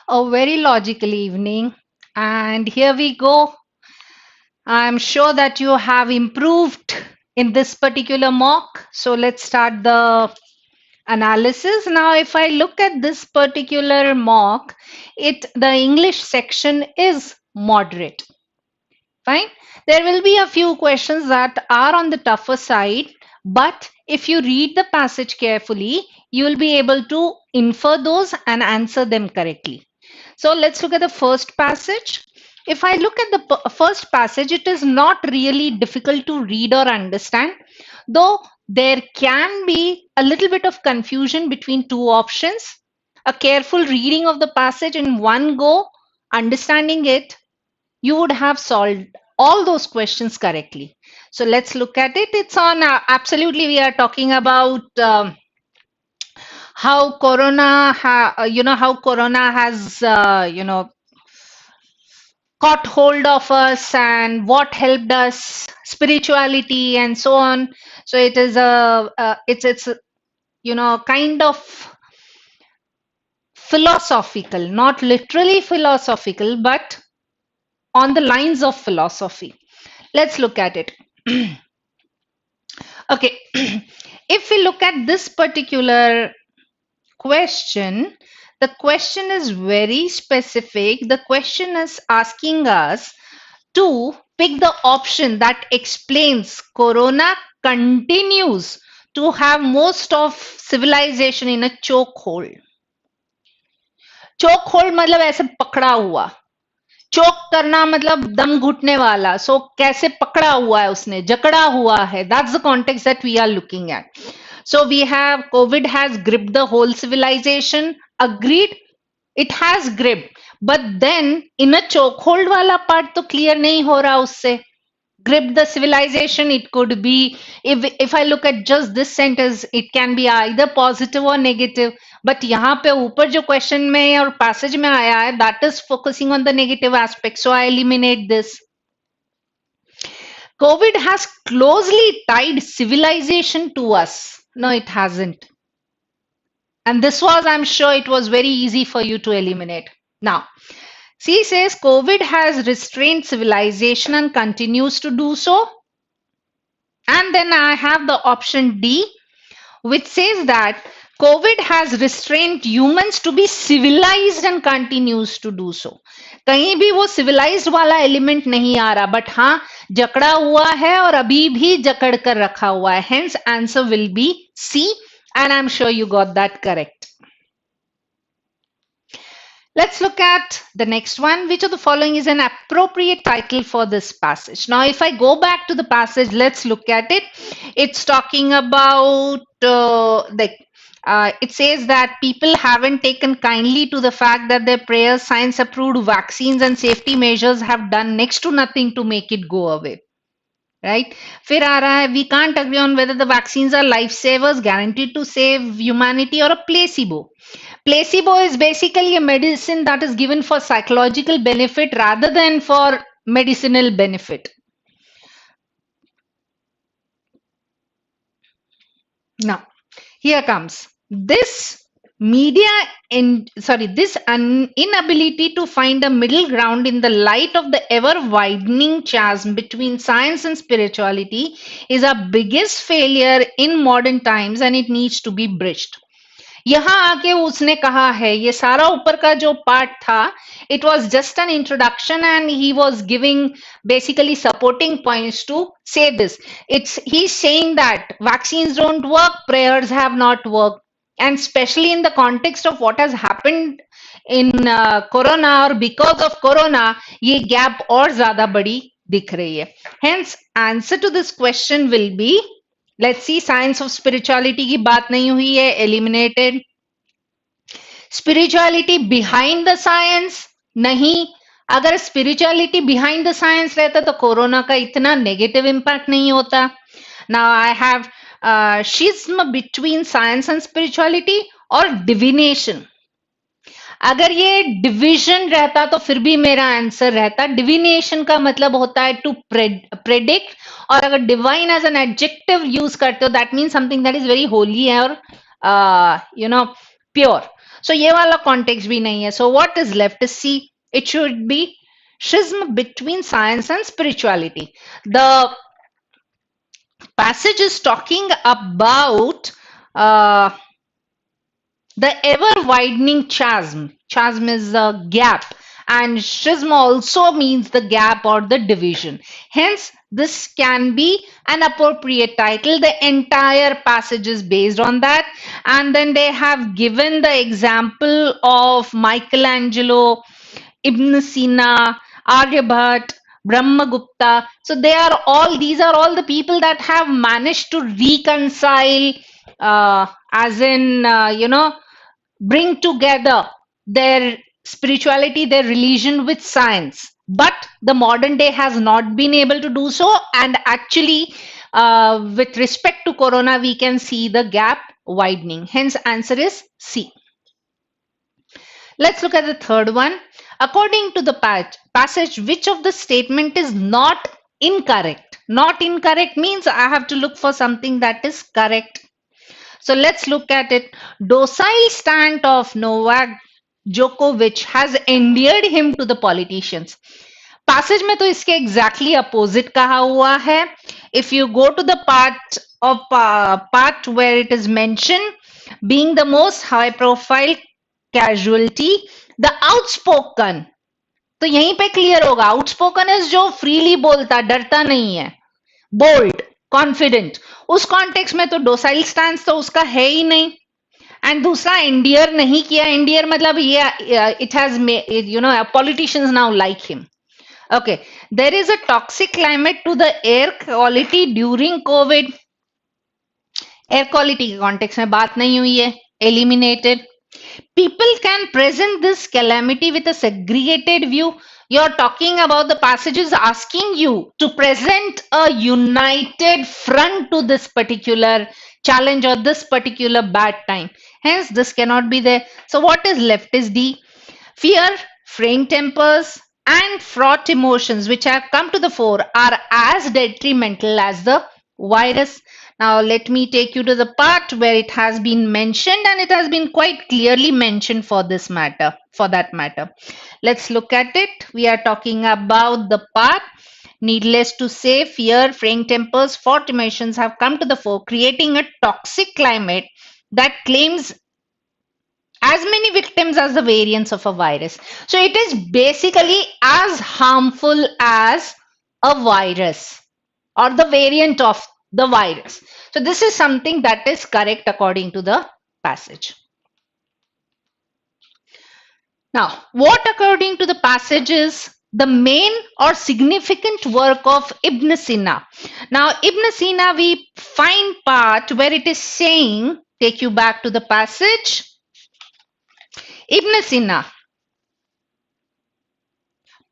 A very logical evening, and here we go. I'm sure that you have improved in this particular mock. So let's start the analysis. Now, if I look at this particular mock, the English section is moderate. Fine. There will be a few questions that are on the tougher side, but if you read the passage carefully, you will be able to infer those and answer them correctly. So let's look at the first passage. If I look at the first passage, it is not really difficult to read or understand, though there can be a little bit of confusion between two options. A careful reading of the passage in one go, understanding it, you would have solved all those questions correctly. So let's look at it. It's on absolutely. We are talking about how Corona, how Corona has, caught hold of us and what helped us, spirituality, and so on. So it is it's kind of philosophical, not literally philosophical, but on the lines of philosophy. Let's look at it. Okay, if we look at this particular question, the question is very specific. The question is asking us to pick the option that explains Corona continues to have most of civilization in a chokehold. Chokehold मतलब ऐसे पकड़ा हुआ, चोक करना मतलब दम घुटने वाला. सो कैसे पकड़ा हुआ है उसने, जकड़ा हुआ है. That's the context that we are looking at. So we have COVID has gripped the whole civilization. Agreed, it has gripped. But then in a chokehold वाला part तो clear नहीं हो रहा उससे. Grip the civilization, it could be, if I look at just this sentence, it can be either positive or negative. But यहाँ पे ऊपर जो question में और passage में आया है, that is focusing on the negative aspect. So I eliminate this. COVID has closely tied civilization to us. No, it hasn't. And this was, I'm sure it was very easy for you to eliminate. Now, C says COVID has restrained civilization and continues to do so. And then I have the option D, which says that COVID has restrained humans to be civilized and continues to do so. कहीं भी वो civilized वाला element नहीं आ रहा, but हाँ जकड़ा हुआ है और अभी भी जकड़ कर रखा हुआ है. Hence answer will be C, and I'm sure you got that correct. Let's look at the next one. Which of the following is an appropriate title for this passage? Now, if I go back to the passage, let's look at it. It's talking about it says that people haven't taken kindly to the fact that their prayers, science-approved vaccines and safety measures have done next to nothing to make it go away. Right? फिर आ रहा है, we can't agree on whether the vaccines are lifesavers, guaranteed to save humanity, or a placebo. Placebo is basically a medicine that is given for psychological benefit rather than for medicinal benefit. Now, here comes this this inability to find a middle ground in the light of the ever widening chasm between science and spirituality is our biggest failure in modern times, and it needs to be bridged. यहाँ आके उसने कहा है, ये सारा ऊपर का जो पार्ट था, it was just an introduction and he was giving basically supporting points to say this. He's saying that vaccines don't work, prayers have not worked, and especially in the context of what has happened in Corona or because of Corona, ये gap और ज़्यादा बड़ी दिख रही है. Hence, answer to this question will be, let's see, science of spirituality की बात नहीं हुई है, eliminated. Spirituality behind the science, नहीं. अगर spirituality behind the science रहता तो कोरोना का इतना negative impact नहीं होता. Now I have schism between science and spirituality और divination. अगर ये डिविजन रहता तो फिर भी मेरा आंसर रहता. डिविनेशन का मतलब होता है टू प्रेडिक्ट, और अगर divine as an adjective use करते हो that means something that is very holy और प्योर. So ये वाला context भी नहीं है. So what is left is C. It should be schism between science and spirituality. The passage is talking about the ever widening chasm. Chasm is a gap, and schism also means the gap or the division. Hence, this can be an appropriate title. The entire passage is based on that. And then they have given the example of Michelangelo, Ibn Sina, Aryabhat, Brahmagupta. So these are all the people that have managed to reconcile, as in, bring together their spirituality, their religion with science. But the modern day has not been able to do so. And actually, with respect to Corona, we can see the gap widening. Hence, answer is C. Let's look at the third one. According to the passage, which of the statement is not incorrect? Not incorrect means I have to look for something that is correct. So let's look at it. Docile stand of Novak Djokovic has endeared him to the politicians. Passage में तो इसके exactly opposite कहा हुआ है. If you go to the part where it is mentioned, being the most high profile casualty, the outspoken. तो यहीं पे clear होगा. Outspoken is जो freely बोलता, डरता नहीं है. Bold, confident. उस कॉन्टेक्स्ट में तो डोसाइल स्टैंस तो उसका है ही नहीं. एंड दूसरा इंडियर नहीं किया. इंडियर मतलब ये it has politicians now like him. Okay, there is a toxic climate to the air quality during Covid. Air quality के कॉन्टेक्स्ट में बात नहीं हुई है. Eliminated. People can present this calamity with a segregated view. You're talking about the passages asking you to present a united front to this particular challenge or this particular bad time. Hence, this cannot be there. So what is left is D. Fear, fraying tempers, and fraught emotions which have come to the fore are as detrimental as the virus. Now, let me take you to the part where it has been mentioned, and it has been quite clearly mentioned for this matter, for that matter. Let's look at it. We are talking about the part. Needless to say, fear, fraying tempers, fraught emotions have come to the fore, creating a toxic climate that claims as many victims as the variants of a virus. So it is basically as harmful as a virus or the variant of the virus. So this is something that is correct according to the passage. Now, what according to the passage is the main or significant work of Ibn Sina? Now, Ibn Sina, we find part where it is saying, take you back to the passage. Ibn Sina,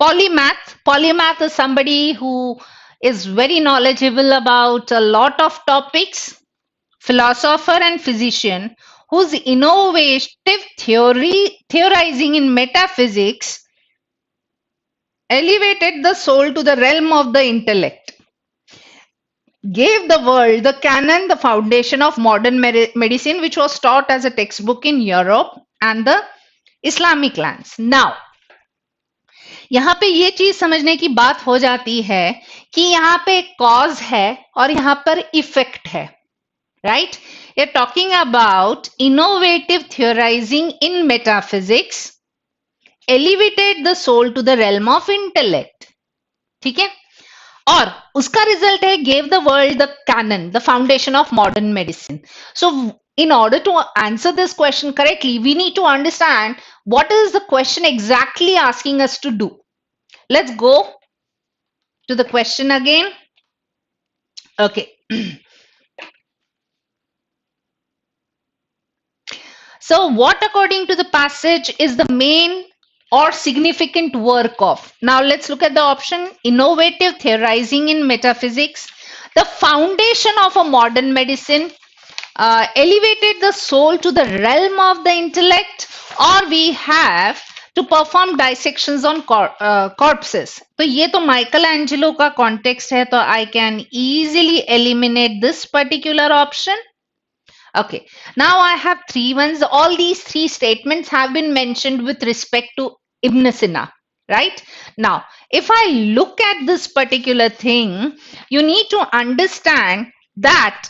polymath. Polymath is somebody who is very knowledgeable about a lot of topics, philosopher and physician, whose innovative theorizing in metaphysics elevated the soul to the realm of the intellect, gave the world the canon, the foundation of modern medicine, which was taught as a textbook in Europe and the Islamic lands. Now, यहाँ पे ये चीज समझने की बात हो जाती है कि यहाँ पे कॉज है और यहाँ पर इफेक्ट है, right? You're talking about innovative theorizing in metaphysics elevated the soul to the realm of intellect. ठीक है? और उसका रिजल्ट है gave the world the canon, the foundation of modern medicine. So in order to answer this question correctly, we need to understand what is the question exactly asking us to do. Let's go to the question again. Okay. So what according to the passage is the main or significant work of? Now let's look at the option. Innovative theorizing in metaphysics, the foundation of a modern medicine, elevated the soul to the realm of the intellect, or we have to perform dissections on corpses. तो ये तो Michelangelo का context है, तो I can easily eliminate this particular option. Okay, now I have three ones. All these three statements have been mentioned with respect to Ibn Sina, right? Now, if I look at this particular thing, you need to understand that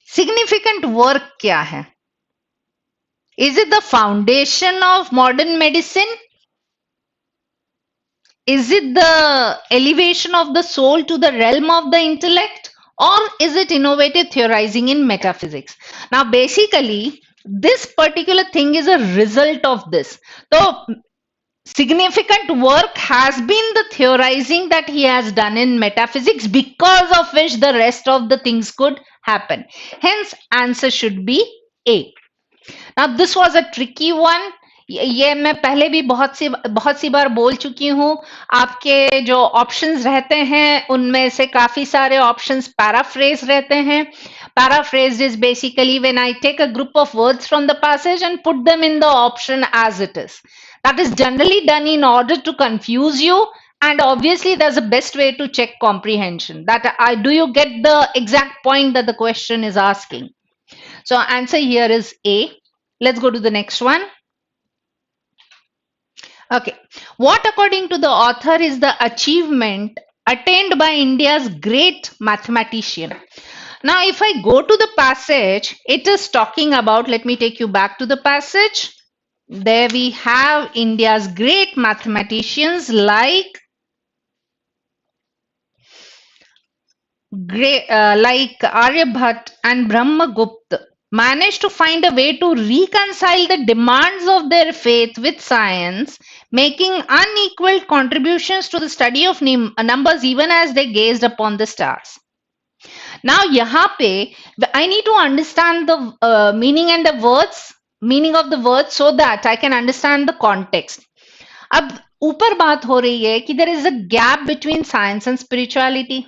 significant work kya hai? Is it the foundation of modern medicine? Is it the elevation of the soul to the realm of the intellect? Or is it innovative theorizing in metaphysics? Now, basically, this particular thing is a result of this. So, significant work has been the theorizing that he has done in metaphysics, because of which the rest of the things could happen. Hence, answer should be A. Now this was a tricky one. ये मैं पहले भी बहुत सी बार बोल चुकी हूँ. आपके जो ऑप्शंस रहते हैं उनमें से काफी सारे ऑप्शंस पैराफ्रेज रहते हैं. Paraphrased is basically when I take a group of words from the passage and put them in the option as it is. That is generally done in order to confuse you, and obviously there's a best way to check comprehension. That do you get the exact point that the question is asking? So answer here is A. Let's go to the next one. Okay. What, according to the author, is the achievement attained by India's great mathematician? Now, if I go to the passage, it is talking about, let me take you back to the passage. There we have India's great mathematicians like Aryabhat and Brahmagupta managed to find a way to reconcile the demands of their faith with science, making unequal contributions to the study of numbers even as they gazed upon the stars. Now, यहाँ पे I need to understand the meaning of the words so that I can understand the context. अब ऊपर बात हो रही है कि there is a gap between science and spirituality.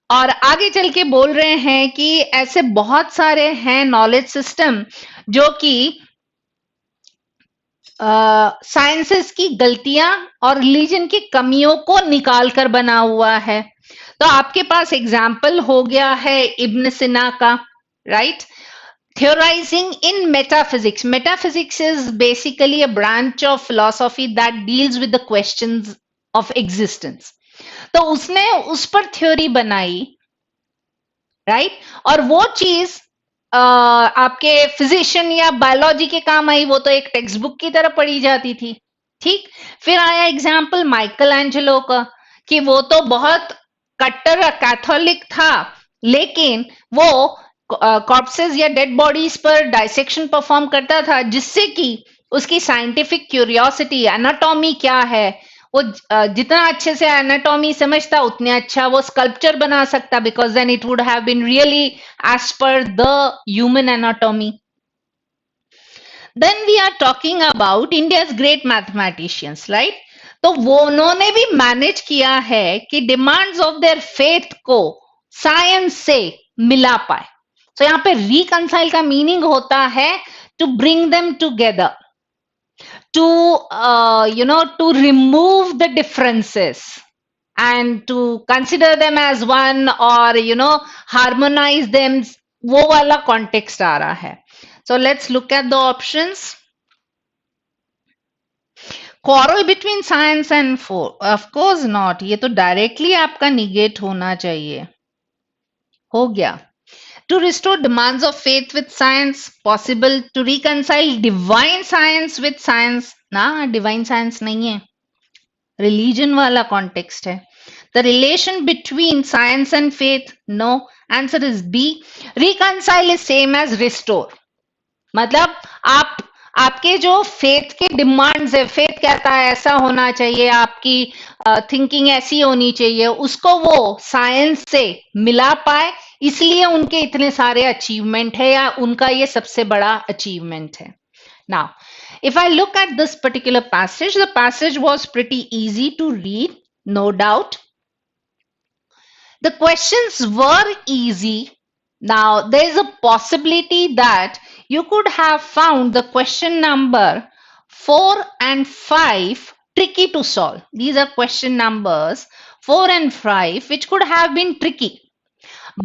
और आगे चल के बोल रहे हैं कि ऐसे बहुत सारे हैं नॉलेज सिस्टम जो कि साइंसेस की गलतियां और रिलीजन की कमियों को निकाल कर बना हुआ है. तो आपके पास एग्जाम्पल हो गया है इब्न सिना का, right? Theorizing in metaphysics. Metaphysics is basically a branch of philosophy that deals with the questions of existence. तो उसने उस पर थ्योरी बनाई, राइट? और वो चीज आपके फिजिशियन या बायोलॉजी के काम आई, वो तो एक टेक्स्ट बुक की तरह पढ़ी जाती थी. ठीक. फिर आया एग्जाम्पल माइकल एंजेलो का कि वो तो बहुत कट्टर कैथोलिक था, लेकिन वो कॉर्प्सेस या डेड बॉडीज पर डाइसेक्शन परफॉर्म करता था, जिससे कि उसकी साइंटिफिक क्यूरियोसिटी, एनाटॉमी क्या है, वो जितना अच्छे से एनाटॉमी समझता उतने अच्छा वो स्कल्पचर बना सकता, because then it would have been really as per the human anatomy. Then we are talking about India's great mathematicians, right? तो वो उन्होंने भी मैनेज किया है कि डिमांड्स ऑफ देयर फेथ को साइंस से मिला पाए. तो यहाँ पे रिकंसाइल का मीनिंग होता है to bring them together, to remove the differences and to consider them as one, or harmonize them. वो वाला context आ रहा है. So let's look at the options. Quarrel between science and of course not. ये तो directly आपका negate होना चाहिए. हो गया. To restore demands of faith with science, possible to reconcile divine science with science. ना, divine science नहीं है, religion वाला context है. The relation between science and faith, no. Answer is B. Reconcile is same as restore. मतलब आपके जो faith के demands है, फेथ कहता है ऐसा होना चाहिए, आपकी थिंकिंग ऐसी होनी चाहिए, उसको वो साइंस से मिला पाए, इसलिए उनके इतने सारे अचीवमेंट है, या उनका ये सबसे बड़ा अचीवमेंट है. Now if I look at this particular passage, the passage was pretty easy to read, no doubt. The questions were easy. Now there is a possibility that you could have found the question number 4 and 5 tricky to solve. These are question numbers 4 and 5 which could have been tricky.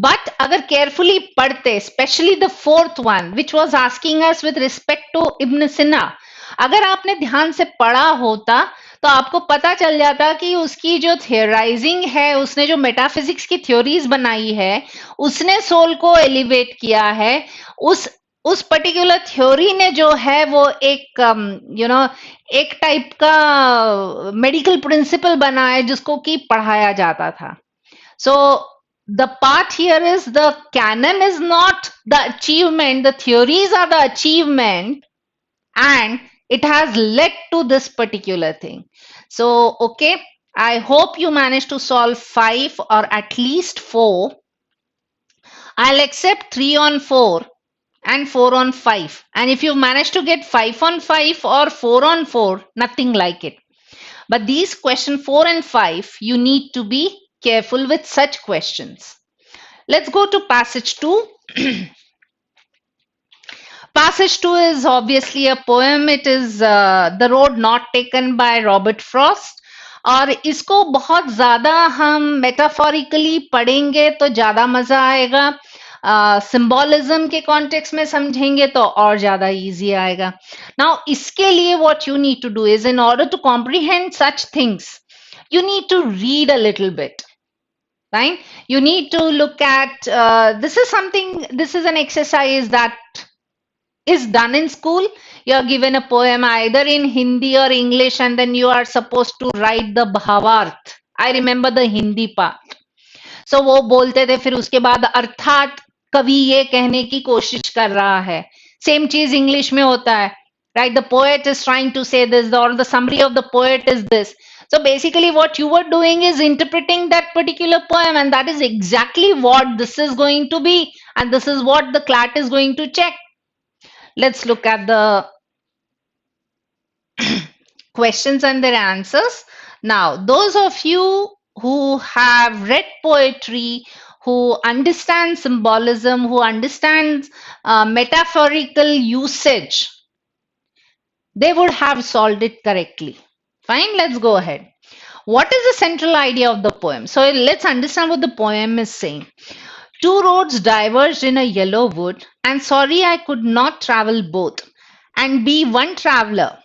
But अगर carefully पढ़ते, specially the fourth one which was asking us with respect to Ibn Sina, अगर आपने ध्यान से पढ़ा होता तो आपको पता चल जाता कि उसकी जो थियोराइजिंग है, उसने जो मेटाफिजिक्स की थ्योरीज बनाई है, उसने सोल को एलिवेट किया है। उस पर्टिकुलर थ्योरी ने जो है वो एक एक टाइप का मेडिकल प्रिंसिपल बना है जिसको कि पढ़ाया जाता था। So the part here is the canon is not the achievement, the theories are the achievement, and it has led to this particular thing. So, okay, I hope you managed to solve 5 or at least 4. I'll accept 3 on 4 and 4 on 5. And if you manage to get 5 on 5 or 4 on 4, nothing like it. But these question 4 and 5, you need to be careful with such questions. Let's go to passage 2. Passage 2 is obviously a poem. It is The Road Not Taken by Robert Frost. और इसको बहुत ज़्यादा हम metaphorically पढ़ेंगे तो ज़्यादा मज़ा आएगा, सिंबॉलिज्म के कॉन्टेक्स्ट में समझेंगे तो और ज़्यादा इजी आएगा. नाउ इसके लिए what you need to do is, in order to comprehend such things, you need to read a little bit, right? You need to look at this is an exercise that is done in school. You are given a poem either in Hindi or English, and then you are supposed to write the bhavarth. I remember the Hindi part. So वो बोलते थे, फिर उसके बाद अर्थात कवि ये कहने की कोशिश कर रहा है. सेम चीज इंग्लिश में होता है, right? The poet is trying to say this, or the summary of the poet is this. So basically what you were doing is interpreting that particular poem, and that is exactly what this is going to be, and this is what the CLAT is going to check. Let's look at the questions and their answers. Now, those of you who have read poetry, who understand symbolism, who understand metaphorical usage, they would have solved it correctly. Fine, let's go ahead. What is the central idea of the poem? So let's understand what the poem is saying. Two roads diverged in a yellow wood, and sorry I could not travel both, and be one traveler.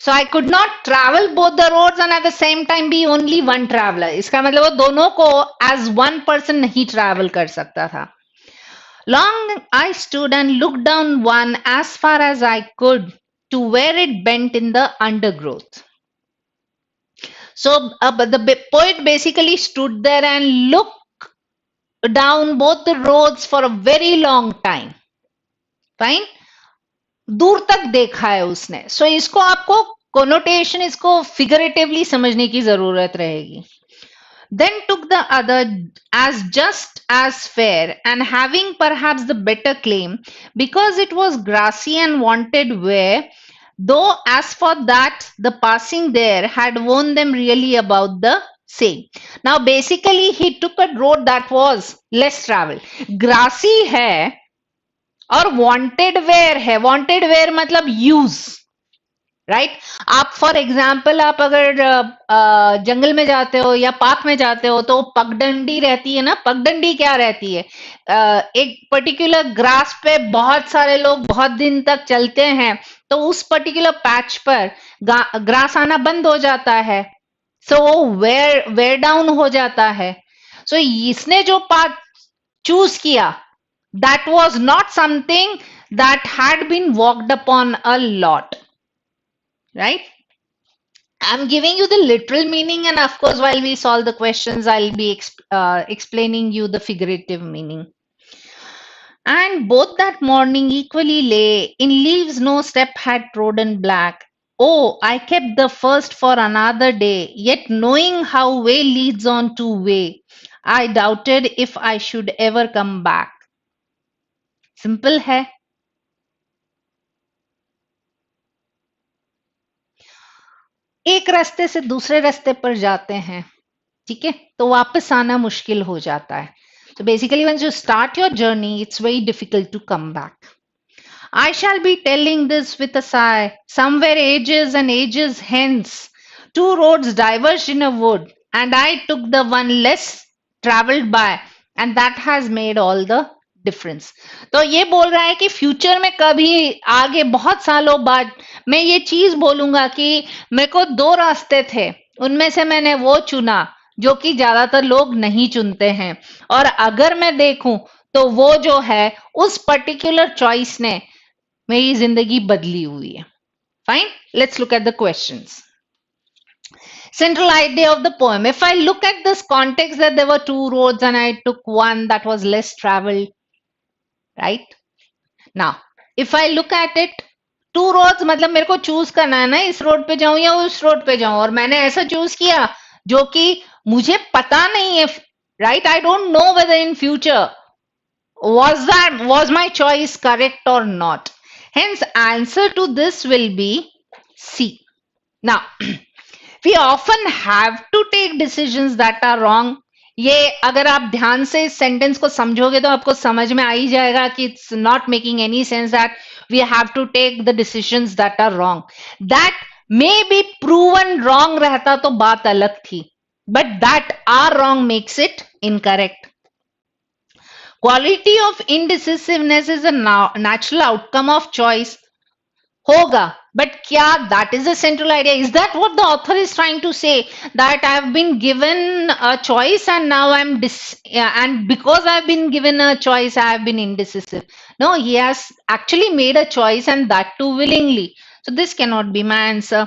So I could not travel both the roads and at the same time be only one traveler. इसका मतलब वो दोनों को as one person नहीं travel कर सकता था. Long I stood and looked down one as far as I could to where it bent in the undergrowth. So the poet basically stood there and looked down both the roads for a very long time. Fine? दूर तक देखा है उसने. So इसको आपको connotation, इसको figuratively समझने की जरूरत रहेगी. Then took the other as just as fair, and having perhaps the better claim, because it was grassy and wanted wear, though as for that the passing there had warned them really about the same. Now basically he took a road that was less traveled. Grassy है और wanted wear है. Wanted wear मतलब use, right? आप for example आप अगर जंगल में जाते हो या पार्क में जाते हो तो पगडंडी रहती है ना. पगडंडी क्या रहती है? एक पर्टिकुलर ग्रास पे बहुत सारे लोग बहुत दिन तक चलते हैं तो उस पर्टिकुलर पैच पर ग्रास आना बंद हो जाता है, सो वो वेयर डाउन हो जाता है. सो इसने जो पाथ चूज किया, that was not something that had been walked upon a lot. Right? I'm giving you the literal meaning, and of course while we solve the questions I'll be explaining you the figurative meaning. And both that morning equally lay in leaves no step had trodden black. Oh, I kept the first for another day, yet knowing how way leads on to way, I doubted if I should ever come back. Simple है. एक रास्ते से दूसरे रास्ते पर जाते हैं, ठीक है, तो वापस आना मुश्किल हो जाता है. So basically once you start your journey, it's very difficult to come back. I shall be telling this with a sigh. Somewhere ages and ages hence, two roads diverged in a wood, and I took the one less traveled by, and that has made all the difference. तो ये बोल रहा है कि future में कभी आगे बहुत सालों बाद मैं ये चीज बोलूंगा कि मेरे को दो रास्ते थे, उनमें से मैंने वो चुना जो कि ज्यादातर लोग नहीं चुनते हैं, और अगर मैं देखूं तो वो जो है उस पर्टिकुलर चॉइस ने मेरी जिंदगी बदली हुई है. Fine, let's look at the questions. Central idea of the poem. If I look at this context that there were two roads and I took one that was less traveled, right? Now, if I look at it, two roads मतलब मेरे को choose करना है ना, इस road पे जाऊं या उस रोड पे जाऊं, और मैंने ऐसा चूज किया जो कि मुझे पता नहीं है, right? I don't know whether in future was my choice correct or not. Hence, answer to this will be C. Now, we often have to take decisions that are wrong. ये अगर आप ध्यान से इस सेंटेंस को समझोगे तो आपको समझ में आ ही जाएगा कि it's not making any sense that we have to take the decisions that are wrong. That may be proven wrong रहता तो बात अलग थी, but that are wrong makes it incorrect. Quality of indecisiveness is a natural outcome of choice. होगा, but क्या that is the central idea? Is that what the author is trying to say, that I have been given a choice and now and because I have been given a choice I have been indecisive? No, he has actually made a choice, and that too willingly. So this cannot be my answer.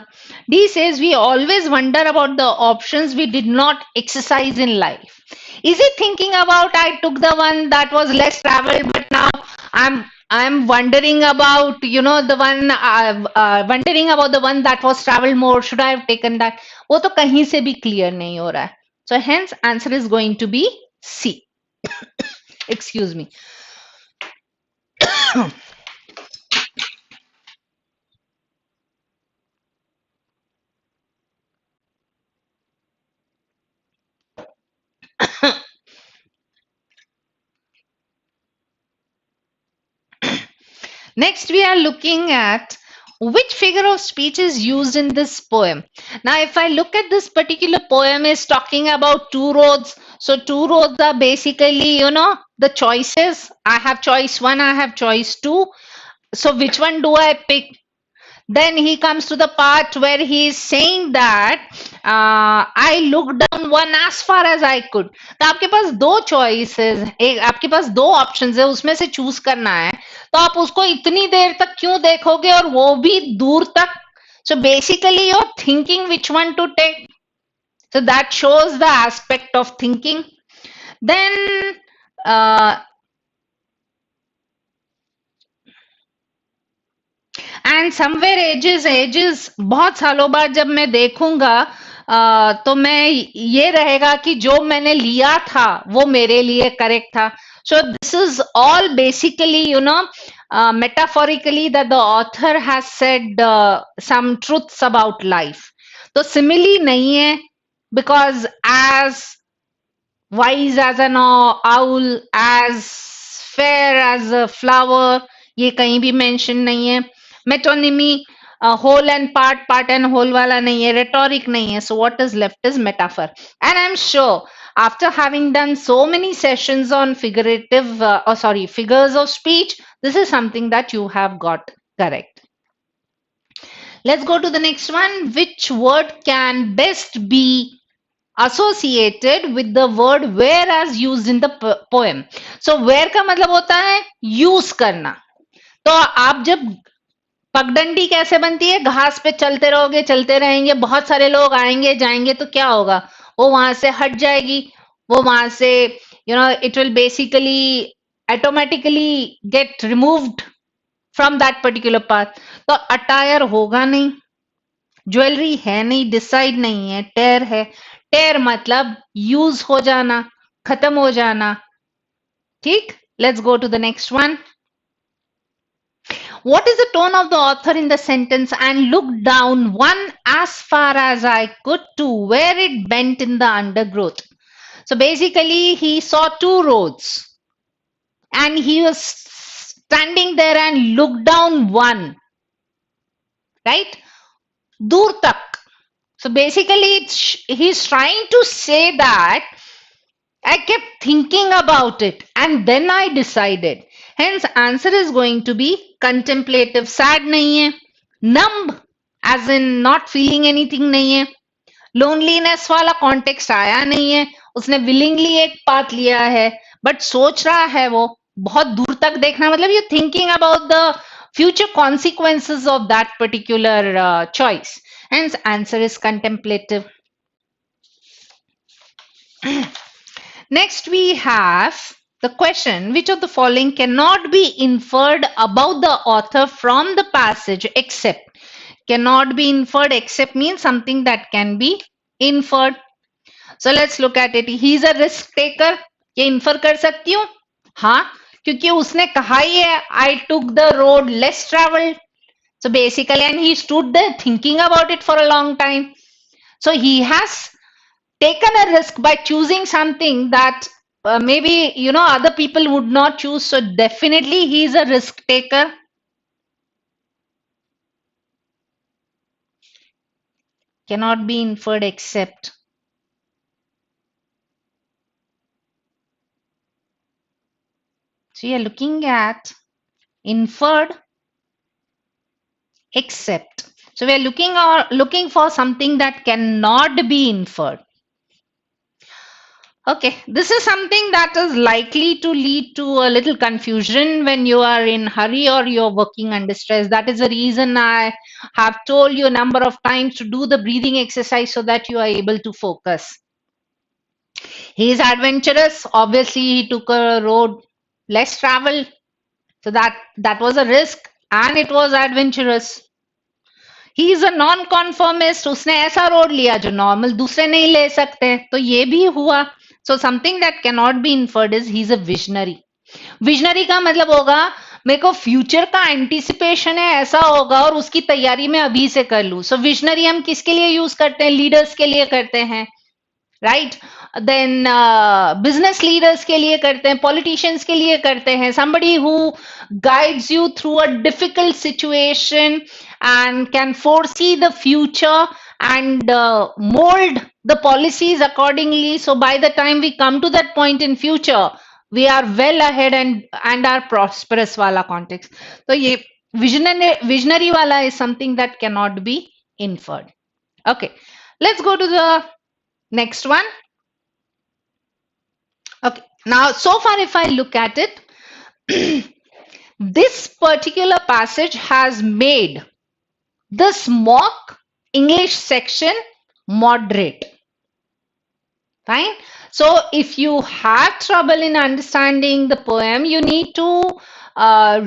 D says we always wonder about the options we did not exercise in life. Is he thinking about I took the one that was less traveled, but now I'm wondering about, the one wondering about the one that was traveled more. Should I have taken that? वो तो कहीं से भी clear नहीं हो रहा है. So hence answer is going to be C. Excuse me. Next, we are looking at which figure of speech is used in this poem. Now, if I look at this particular poem, is talking about two roads. So two roads are basically, the choices. I have choice one, I have choice two. So which one do I pick? Then he comes to the part where he is saying that I looked down one as far as I could. तो आपके पास दो choices, आपके पास दो options है, उसमें से choose करना है, तो आप उसको इतनी देर तक क्यों देखोगे, और वो भी दूर तक? So basically you're thinking which one to take. So that shows the aspect of thinking. Then and somewhere ages बहुत सालों बाद जब मैं देखूंगा तो मैं ये रहेगा कि जो मैंने लिया था वो मेरे लिए करेक्ट था. So this is all basically metaphorically that the author has said some truths about life. तो सिमिली नहीं है, because as wise as an owl, as fair as a flower, ये कहीं भी मेंशन नहीं है. Metonymy whole and part and whole वाला नहीं है, rhetoric नहीं है. So what is left is metaphor. And I'm sure after having done so many sessions on figures of speech, this is something that you have got correct. Let's go to the next one. Which word can best be associated with the word where as used in the poem? So where का मतलब होता है use करना. तो आप जब पगडंडी कैसे बनती है, घास पे चलते रहोगे, चलते रहेंगे, बहुत सारे लोग आएंगे जाएंगे, तो क्या होगा, वो वहां से हट जाएगी, वो वहां से it will basically automatically gate removed from that particular path. तो अटायर होगा नहीं, ज्वेलरी है नहीं, डिसाइड नहीं है, टेयर है. टेयर मतलब यूज हो जाना, खत्म हो जाना. ठीक, let's go to the next one. What is the tone of the author in the sentence? And looked down one as far as I could to where it bent in the undergrowth. So basically he saw two roads and he was standing there and looked down one, right? Dur tak. So basically he's trying to say that I kept thinking about it and then I decided. Hence, answer is going to be contemplative. Sad nahi hai. Numb, as in not feeling anything nahi hai. Loneliness वाला context आया नहीं है, उसने willingly एक path लिया है, but सोच रहा है वो बहुत दूर तक देखना, मतलब you thinking about the future consequences of that particular choice. Hence, answer is contemplative. Next, we have the question: which of the following cannot be inferred about the author from the passage except? Cannot be inferred except means something that can be inferred. So let's look at it. He is a risk taker. ये infer कर सकती हूँ? हाँ, क्योंकि उसने कहा ही है I took the road less traveled. So basically, and he stood there thinking about it for a long time. So he has taken a risk by choosing something that maybe other people would not choose. So definitely he is a risk taker. Cannot be inferred except. So you're looking at inferred except. So we are looking for something that cannot be inferred. Okay, this is something that is likely to lead to a little confusion when you are in hurry or you're working under stress. That is the reason I have told you a number of times to do the breathing exercise so that you are able to focus. He is adventurous. Obviously, he took a road less traveled. So that was a risk and it was adventurous. He is a non-conformist. उसने ऐसा road लिया जो normal दूसरे नहीं ले सकते, तो ये भी हुआ. So something that cannot be inferred is he is a visionary. Visionary का मतलब होगा मेरे को फ्यूचर का एंटिसिपेशन है, ऐसा होगा और उसकी तैयारी मैं अभी से कर लूं. सो विजनरी हम किसके लिए यूज करते हैं? लीडर्स के लिए करते हैं, राइट? देन बिजनेस लीडर्स के लिए करते हैं, पॉलिटिशियंस के लिए करते हैं. somebody who guides you through a difficult situation and can foresee the future and mold the policies accordingly. So by the time we come to that point in future, we are well ahead and are prosperous wala context. So ye visionary wala is something that cannot be inferred. Okay, let's go to the next one. Okay, now so far if I look at it, this particular passage has made this mock English section moderate. Fine. So if you have trouble in understanding the poem, you need to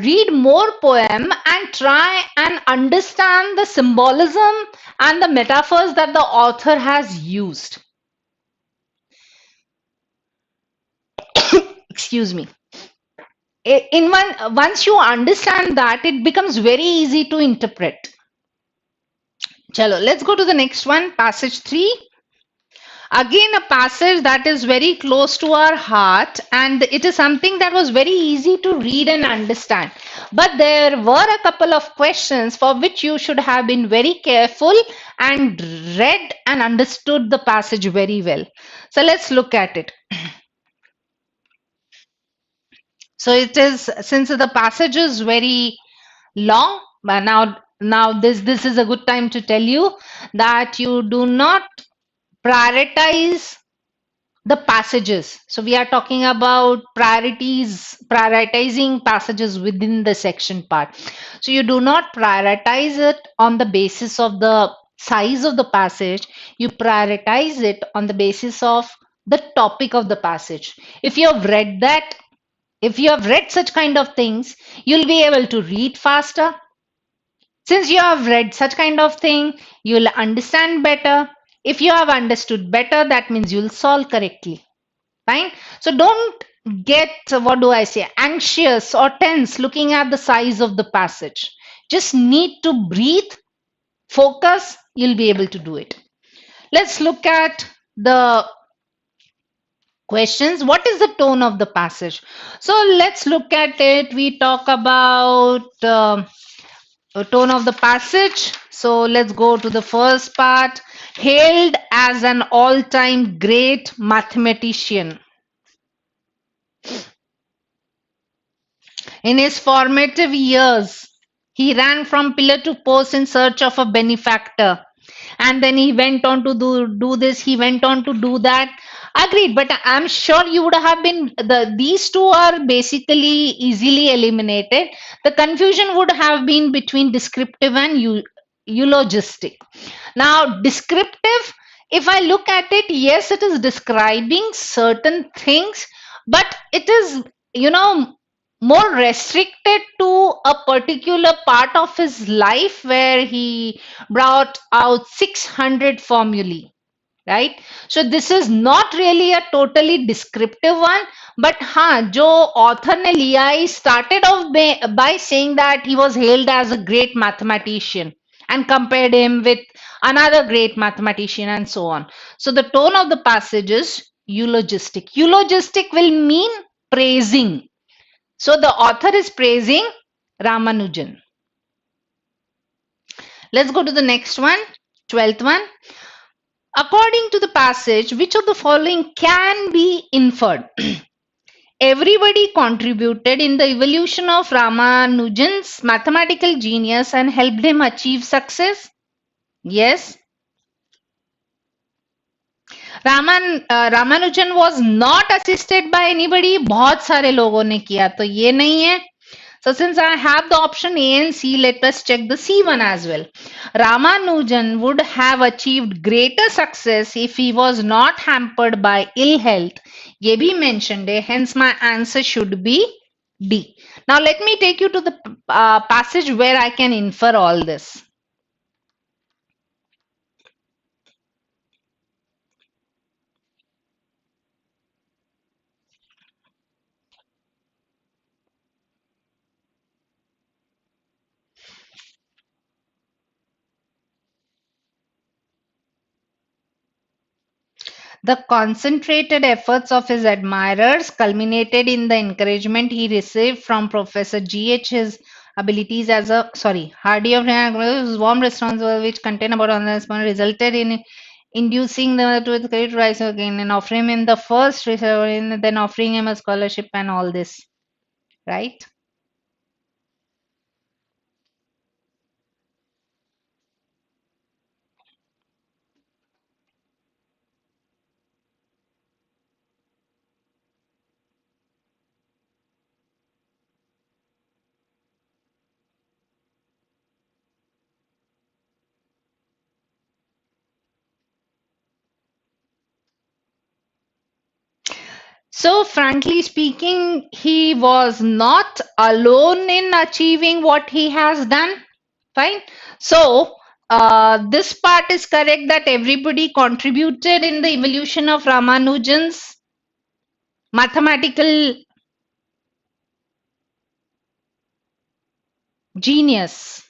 read more poem and try and understand the symbolism and the metaphors that the author has used. Excuse me. Once you understand that, it becomes very easy to interpret. Chalo, let's go to the next one, passage 3. Again, a passage that is very close to our heart, and it is something that was very easy to read and understand. But there were a couple of questions for which you should have been very careful and read and understood the passage very well. So let's look at it. So it is, since the passage is very long, but now this is a good time to tell you that you do not prioritize the passages. So we are talking about prioritizing passages within the section part. So you do not prioritize it on the basis of the size of the passage. You prioritize it on the basis of the topic of the passage. If you have read that, if you have read such kind of things, you'll be able to read faster. Since you have read such kind of thing, you'll understand better. If you have understood better, that means you'll solve correctly. Fine. So don't get, what do I say, anxious or tense looking at the size of the passage. Just need to breathe, focus, you'll be able to do it. Let's look at the questions. What is the tone of the passage? So let's look at it. We talk about the tone of the passage. So let's go to the first part. Hailed as an all-time great mathematician. In his formative years, he ran from pillar to post in search of a benefactor. And then he went on to do this, he went on to do that. Agreed, but I'm sure you would have been these two are basically easily eliminated. The confusion would have been between descriptive and eulogistic. Now, descriptive, if I look at it, yes, it is describing certain things, but it is, you know, more restricted to a particular part of his life where he brought out 600 formulae, right? So this is not really a totally descriptive one, but jo author ne liya is started off by saying that he was hailed as a great mathematician and compared him with another great mathematician and so on. So the tone of the passage is eulogistic. Eulogistic will mean praising. So the author is praising Ramanujan. Let's go to the next one, 12th one. According to the passage, which of the following can be inferred? Everybody contributed in the evolution of Ramanujan's mathematical genius and helped him achieve success. Yes. Ramanujan was not assisted by anybody. बहुत सारे लोगों ने किया तो ये नहीं है. So since I have the option A and C, let us check the C one as well. Ramanujan would have achieved greater success if he was not hampered by ill health. ये भी mentioned है, hence my answer should be D. Now let me take you to the passage where I can infer all this. The concentrated efforts of his admirers culminated in the encouragement he received from Professor G.H. His abilities as a hardy of warm response which contain about on this point resulted in inducing the to the credit rise again and offering him the first research, then offering him a scholarship and all this, right? So, frankly speaking, he was not alone in achieving what he has done. Fine. So, this part is correct that everybody contributed in the evolution of Ramanujan's mathematical genius.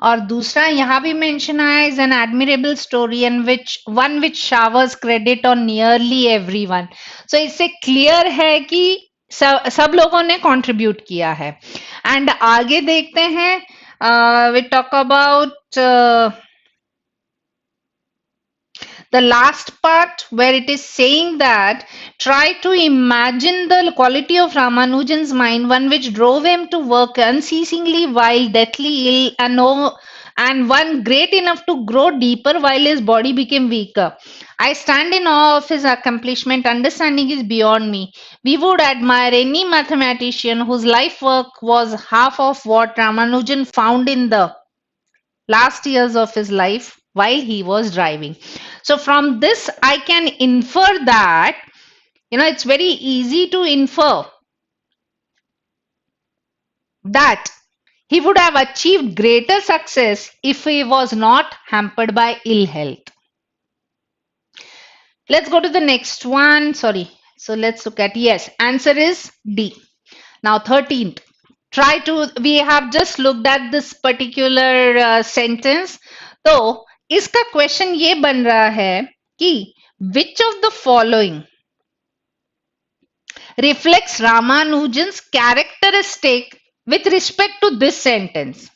और दूसरा यहाँ भी mention आया is an admirable story and which showers credit on nearly everyone. So इससे clear है कि सब लोगों ने contribute किया है. And आगे देखते हैं we talk about the last part where it is saying that try to imagine the quality of Ramanujan's mind, one which drove him to work unceasingly while deathly ill and one great enough to grow deeper while his body became weaker. I stand in awe of his accomplishment. Understanding is beyond me. We would admire any mathematician whose life work was half of what Ramanujan found in the last years of his life while he was driving. So from this, I can infer that, it's very easy to infer that he would have achieved greater success if he was not hampered by ill health. Let's go to the next one. So let's look at, yes, answer is D. Now 13th. We have just looked at this particular sentence. तो इसका question ये बन रहा है कि which of the following reflects Ramanujan's characteristic with respect to this sentence.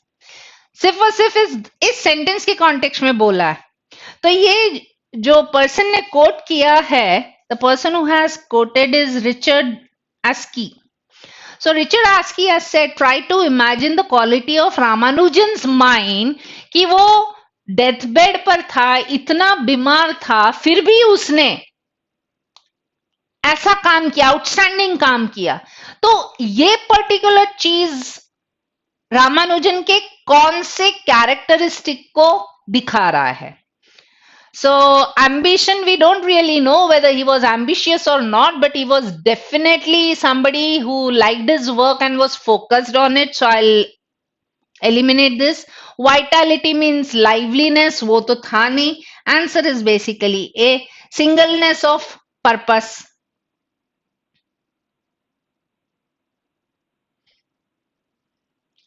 सिर्फ और सिर्फ इस सेंटेंस के कॉन्टेक्स्ट में बोला है. तो ये जो पर्सन ने कोट किया है, the person who has coated is Richard ASCII. So Richard Askey has said, try to imagine the quality of Ramanujan's mind कि वो डेथ बेड पर था, इतना बीमार था, फिर भी उसने ऐसा काम किया, आउटस्टैंडिंग काम किया. तो ये पर्टिकुलर चीज रामानुजन के कौन से कैरेक्टरिस्टिक को दिखा रहा है. So ambition, we don't really know whether he was ambitious or not, but he was definitely somebody who liked his work and was focused on it. So I'll eliminate this. Vitality means liveliness, wo to tha nahi. Answer is basically A. Singleness of purpose.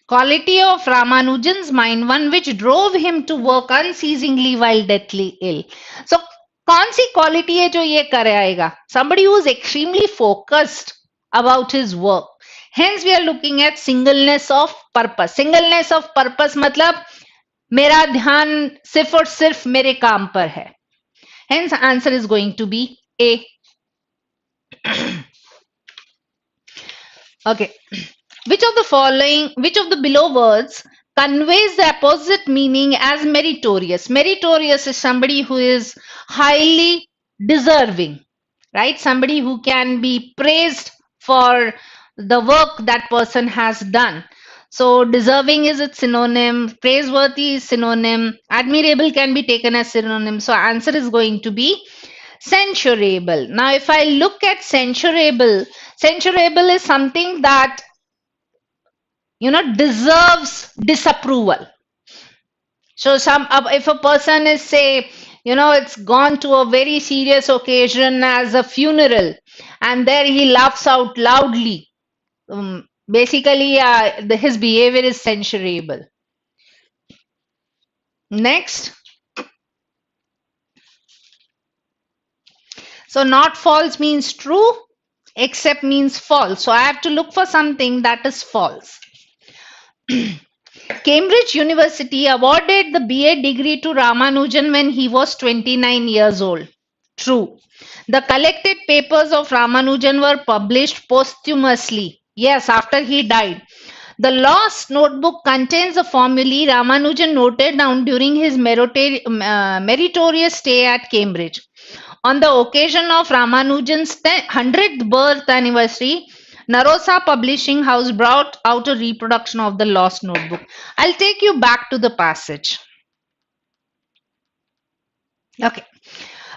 Quality of Ramanujan's mind, one which drove him to work unceasingly while deathly ill. So, कौन सी quality है जो ये कराएगा? Somebody who is extremely focused about his work. Hence, we are looking at singleness of purpose. Singleness of purpose मतलब मेरा ध्यान सिर्फ और सिर्फ मेरे काम पर है. Hence, answer is going to be A. Okay. Which of the below words conveys the opposite meaning as meritorious? Meritorious is somebody who is highly deserving, right? Somebody who can be praised for the work that person has done. So deserving is its synonym, praiseworthy is synonym, admirable can be taken as synonym. So answer is going to be censurable. Now if I look at censurable is something that deserves disapproval. So if a person is, say, it's gone to a very serious occasion as a funeral and there he laughs out loudly, basically his behavior is censurable. Next. So not false means true, except means false. So I have to look for something that is false. Cambridge University awarded the BA degree to Ramanujan when he was 29 years old. True. The collected papers of Ramanujan were published posthumously. Yes, after he died. The lost notebook contains a formulae Ramanujan noted down during his meritorious stay at Cambridge. On the occasion of Ramanujan's 100th birth anniversary, Narosa Publishing House brought out a reproduction of the lost notebook. I'll take you back to the passage. Okay.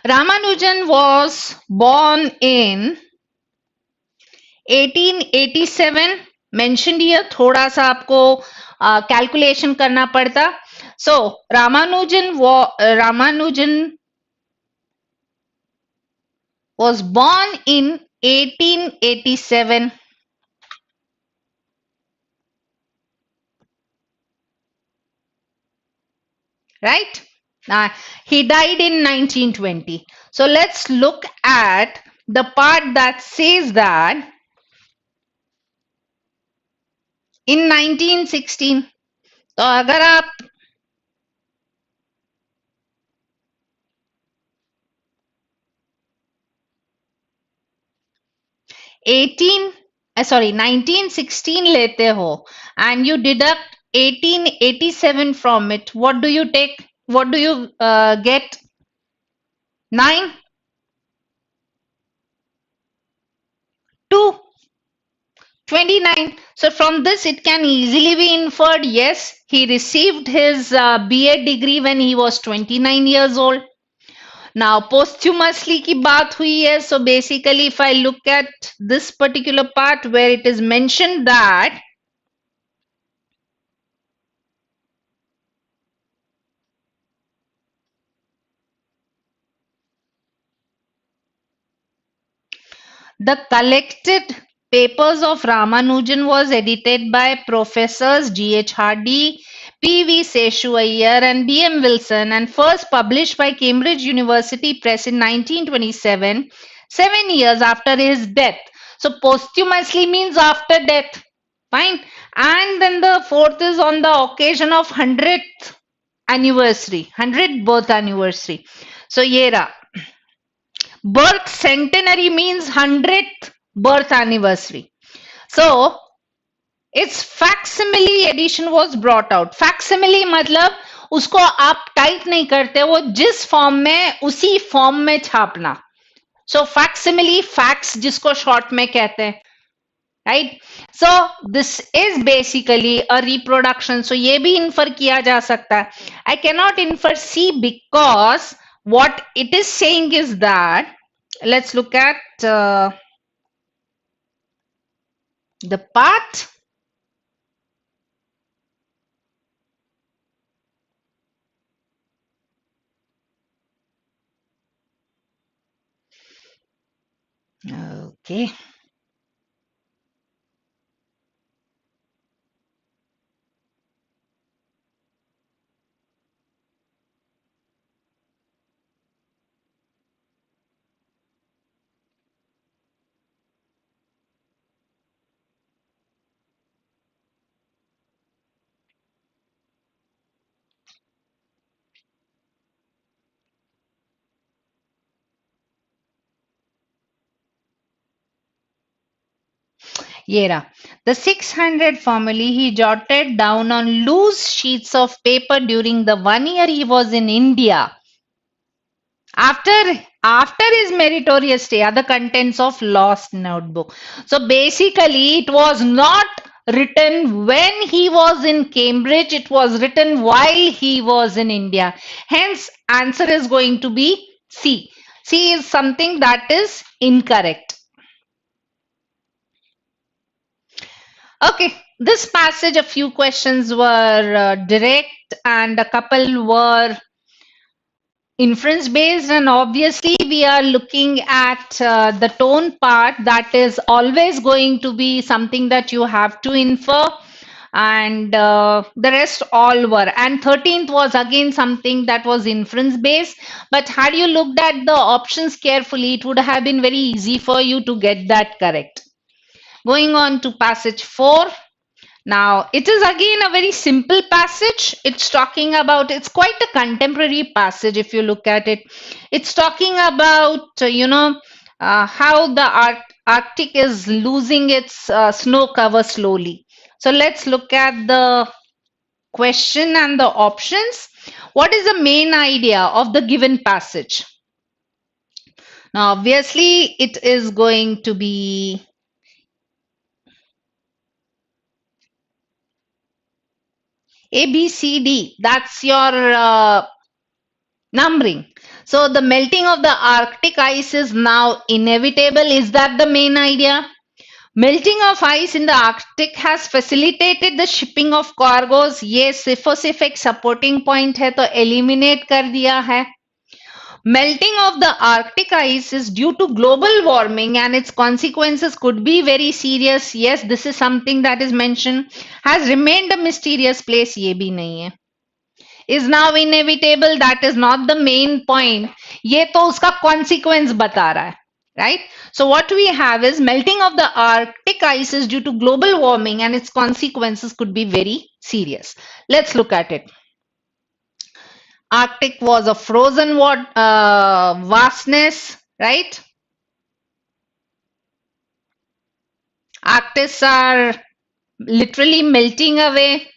Ramanujan was born in 1887. Mentioned here, thoda sa aapko calculation karna padta. So, Ramanujan was born in 1887. Right? He died in 1920. So let's look at the part that says that in 1916. तो अगर आप 1916 लेते हो and you deduct 1887 from it, what do you take? What do you get? 9? 2? 29. So from this it can easily be inferred, yes, he received his BA degree when he was 29 years old. Now posthumously की बात हुई है, so basically if I look at this particular part where it is mentioned that the collected papers of Ramanujan was edited by Professors G.H. Hardy, P.V. Seshu Iyer and B.M. Wilson, and first published by Cambridge University Press in 1927, 7 years after his death. So posthumously means after death. Fine. And then the fourth is on the occasion of 100th anniversary, 100th birth anniversary. So ye raha. Birth centenary means 100th birth anniversary. So its facsimile edition was brought out. Facsimile मतलब उसको आप type नहीं करते, वो जिस form में उसी form में छापना. So facsimile, fax जिसको शॉर्ट में कहते हैं, right? So this is basically a reproduction. So ये भी infer किया जा सकता है. I cannot infer C because what it is saying is that, let's look at the part. Okay. Yera. The 600 formulae he jotted down on loose sheets of paper during the 1 year he was in India. After his meritorious stay are the contents of lost notebook. So basically it was not written when he was in Cambridge, it was written while he was in India. Hence answer is going to be C. C is something that is incorrect. Okay, this passage, a few questions were direct and a couple were inference based, and obviously we are looking at the tone part. That is always going to be something that you have to infer, and the rest all were. And 13th was again something that was inference based, but had you looked at the options carefully, it would have been very easy for you to get that correct. Going on to passage 4. Now, it is again a very simple passage. It's talking about, it's quite a contemporary passage if you look at it. It's talking about, how the Arctic is losing its snow cover slowly. So let's look at the question and the options. What is the main idea of the given passage? Now, obviously, it is going to be A, B, C, D. That's your numbering. So the melting of the Arctic ice is now inevitable. Is that the main idea? Melting of ice in the Arctic has facilitated the shipping of cargoes. ये सिर्फ और सिर्फ एक supporting point है, तो eliminate कर दिया है. Melting of the Arctic ice is due to global warming and its consequences could be very serious. Yes, this is something that is mentioned. Has remained a mysterious place. ये भी नहीं है. Is now inevitable. That is not the main point. ये तो उसका consequence बता रहा है. Right? So what we have is melting of the Arctic ice is due to global warming and its consequences could be very serious. Let's look at it. Arctic was a frozen vastness, right? Arctics are literally melting away.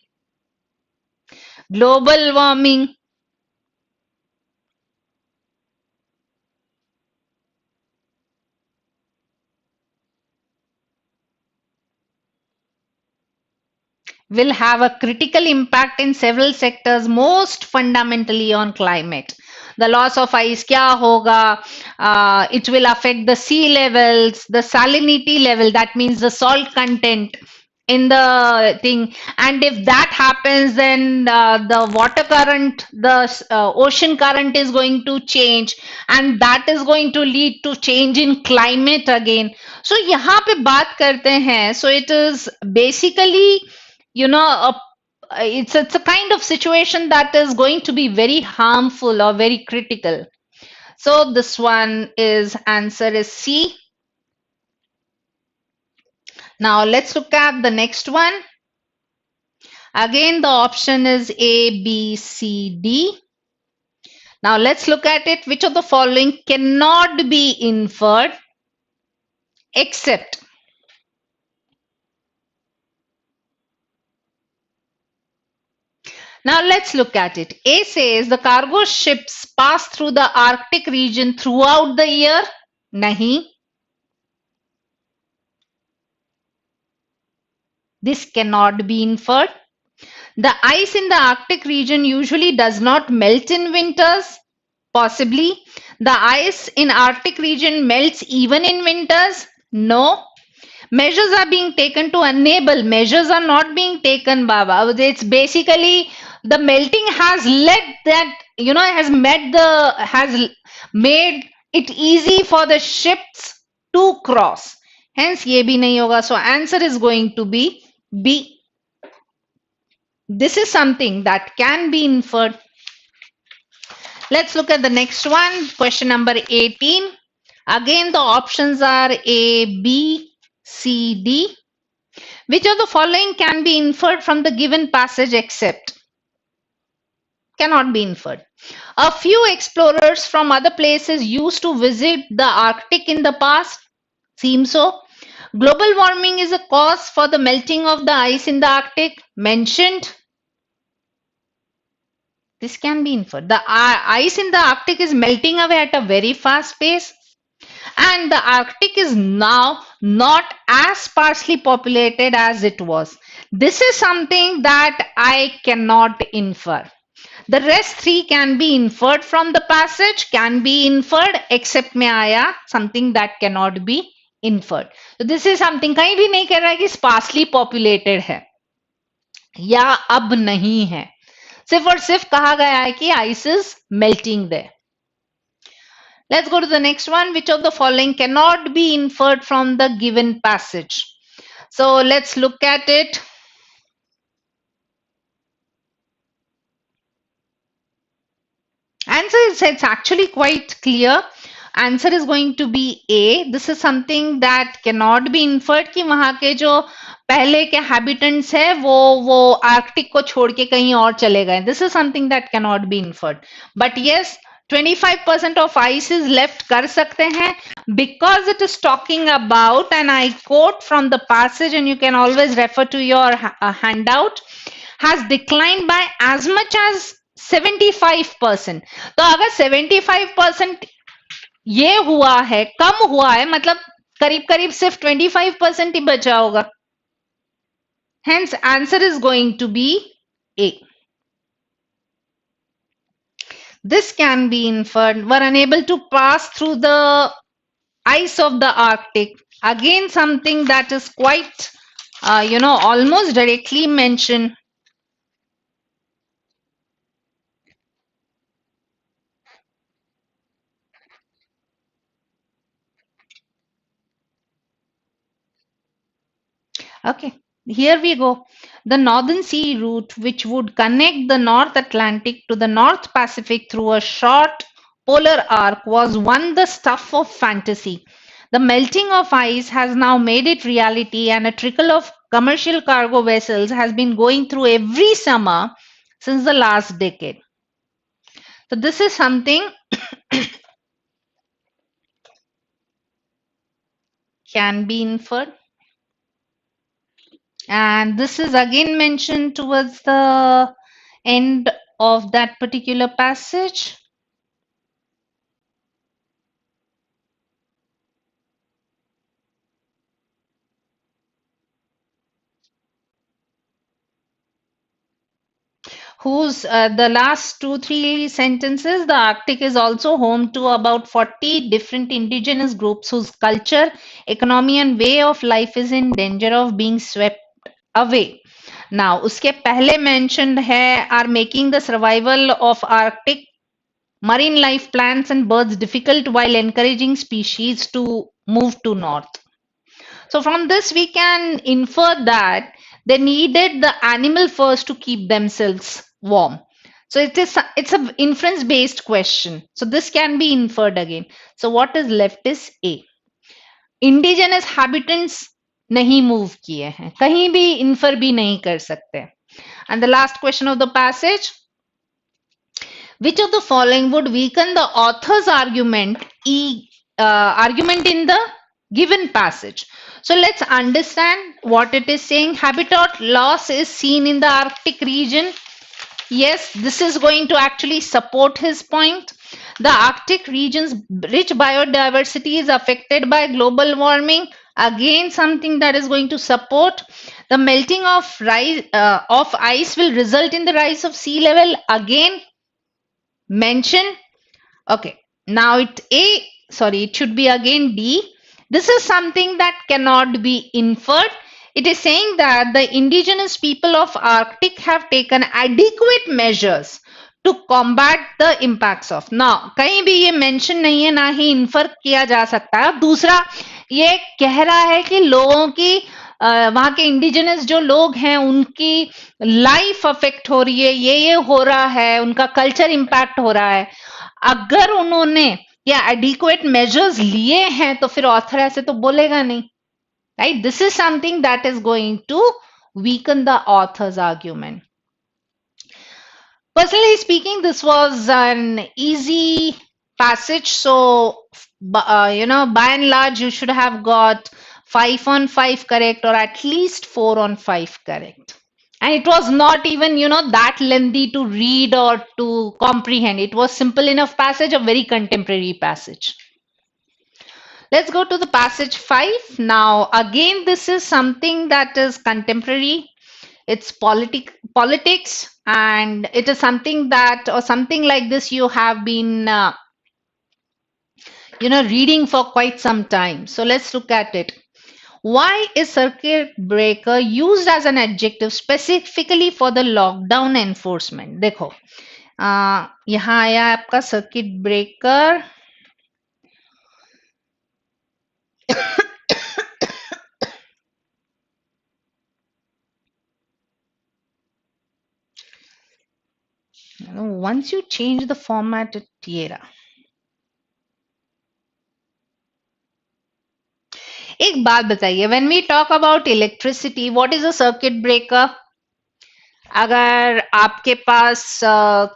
Global warming. Will have a critical impact in several sectors, most fundamentally on climate. The loss of ice kya hoga? It will affect the sea levels, the salinity level, that means the salt content in the thing. And if that happens, then the water current, the ocean current is going to change, and that is going to lead to change in climate again. So यहाँ पे बात करते हैं. So it is basically, it's a kind of situation that is going to be very harmful or very critical. So this one is answer is C. Now let's look at the next one. Again, the option is A, B, C, D. Now let's look at it. Which of the following cannot be inferred except? Now let's look at it. A says the cargo ships pass through the Arctic region throughout the year. Nahi. This cannot be inferred. The ice in the Arctic region usually does not melt in winters. Possibly. The ice in Arctic region melts even in winters. No. Measures are being taken to enable. Measures are not being taken, Baba. It's basically the melting has led that, has made it easy for the ships to cross. Hence, ye bhi nahi hoga. So answer is going to be B. This is something that can be inferred. Let's look at the next one. Question number 18. Again, the options are A, B, C, D. Which of the following can be inferred from the given passage except? Cannot be inferred. A few explorers from other places used to visit the Arctic in the past. Seems so. Global warming is a cause for the melting of the ice in the Arctic. Mentioned. This can be inferred. The ice in the Arctic is melting away at a very fast pace. And the Arctic is now not as sparsely populated as it was. This is something that I cannot infer. The rest three can be inferred from the passage, can be inferred, except में आया something that cannot be inferred. So this is something कहीं भी नहीं कह रहा है कि sparsely populated है या अब नहीं है. सिर्फ और सिर्फ कहा गया है कि ice is melting there. Let's go to the next one. Which of the following cannot be inferred from the given passage? So let's look at it. Answer is it's actually quite clear. Answer is going to be A. This is something that cannot be inferred कि वहाँ के जो पहले के habitants है वो Arctic को छोड़ के कहीं और चले गए. This is something that cannot be inferred. But yes, 25% of ice is left कर सकते हैं because it is talking about, and I quote from the passage and you can always refer to your handout, has declined by as much as 75%. तो अगर 75% ये हुआ है, कम हुआ है, मतलब करीब करीब सिर्फ 25% ही बचा होगा. Hence answer is going to be A. This can be inferred. Were unable to pass through the ice of the Arctic. Again, something that is quite, almost directly mentioned. Okay, here we go. The Northern Sea route, which would connect the North Atlantic to the North Pacific through a short polar arc, was once the stuff of fantasy. The melting of ice has now made it reality, and a trickle of commercial cargo vessels has been going through every summer since the last decade. So this is something can be inferred. And this is again mentioned towards the end of that particular passage. Whose the last 2-3 sentences, the Arctic is also home to about 40 different indigenous groups whose culture, economy and way of life is in danger of being swept away. Now, उसके पहले mentioned है are making the survival of Arctic marine life plants and birds difficult while encouraging species to move to north. So from this we can infer that They needed the animal first to keep themselves warm. So it's a inference based question. So this can be inferred again. So what is left is A. Indigenous habitants नहीं move किए हैं, कहीं भी infer भी नहीं कर सकते. And the last question of the passage, which of the following would weaken the author's argument in the given passage? So let's understand what it is saying. Habitat loss is seen in the Arctic region. Yes, this is going to actually support his point. The Arctic region's rich biodiversity is affected by global warming. Again, something that is going to support. The melting of ice will result in the rise of sea level. Again, mention. Okay, now it should be again D. This is something that cannot be inferred. It is saying that the indigenous people of Arctic have taken adequate measures to combat the impacts of. Now, कहीं भी ये mention नहीं है, ना ही infer किया जा सकता है. दूसरा, ये कह रहा है कि लोगों की वहां के इंडिजिनस जो लोग हैं उनकी लाइफ अफेक्ट हो रही है, ये हो रहा है, उनका कल्चर इम्पैक्ट हो रहा है. अगर उन्होंने या एडिक्वेट मेजर्स लिए हैं तो फिर ऑथर ऐसे तो बोलेगा नहीं, right? This is something that is going to weaken the author's argument. Personally speaking, this was an easy passage. So, by and large, you should have got 5 on 5 correct or at least 4 on 5 correct. And it was not even, that lengthy to read or to comprehend. It was simple enough passage, a very contemporary passage. Let's go to the passage 5. Now, again, this is something that is contemporary. It's politics, and it is something that, or something like this, you have been, reading for quite some time. So let's look at it. Why is circuit breaker used as an adjective specifically for the lockdown enforcement? देखो, यहाँ आया आपका circuit breaker. Once you change the format, it ये रहा. एक बात बताइए, when we talk about electricity, what is a circuit breaker? अगर आपके पास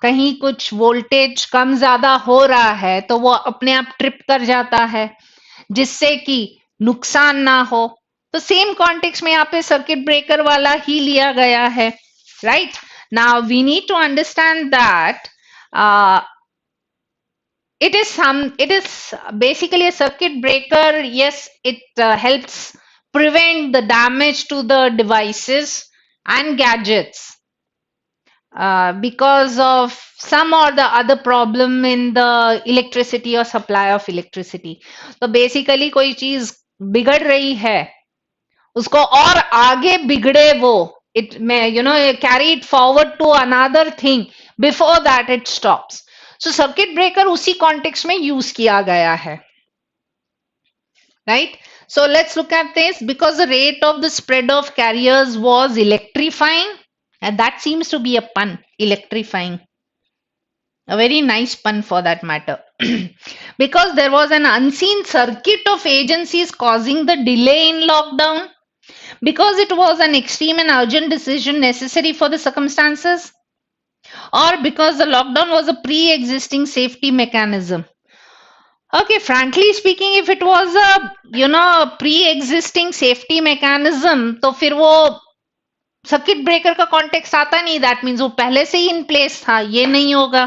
कहीं कुछ वोल्टेज कम ज्यादा हो रहा है तो वो अपने आप ट्रिप कर जाता है जिससे कि नुकसान ना हो. तो सेम कॉन्टेक्स्ट में यहाँ पे सर्किट ब्रेकर वाला ही लिया गया है, right? Now we need to understand that it is basically a circuit breaker. Yes, it helps prevent the damage to the devices and gadgets because of some or the other problem in the electricity or supply of electricity. तो basically कोई चीज बिगड़ रही है, उसको और आगे बिगड़े वो, it may carry it forward to another thing before that it stops. So circuit breaker उसी context में use किया गया है, right? So let's look at this. Because the rate of the spread of carriers was electrifying, and that seems to be a pun, electrifying. A very nice pun for that matter. Because there was an unseen circuit of agencies causing the delay in lockdown. Because it was an extreme and urgent decision necessary for the circumstances. Or because the lockdown was a pre-existing safety mechanism. Okay, frankly speaking, if it was a pre-existing safety mechanism, तो फिर वो circuit breaker का context आता नहीं. That means वो पहले से ही in place था, ये नहीं होगा.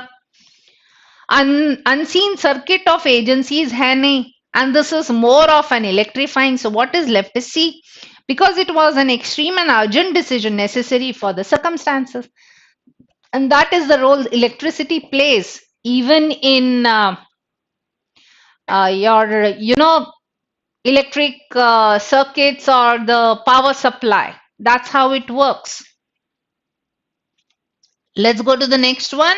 अनसीन सर्किट ऑफ एजेंसीज है नहीं, and this is more of an electrifying. So what is left is C, because it was an extreme and urgent decision necessary for the circumstances. And that is the role electricity plays even in your electric circuits or the power supply. That's how it works. Let's go to the next one.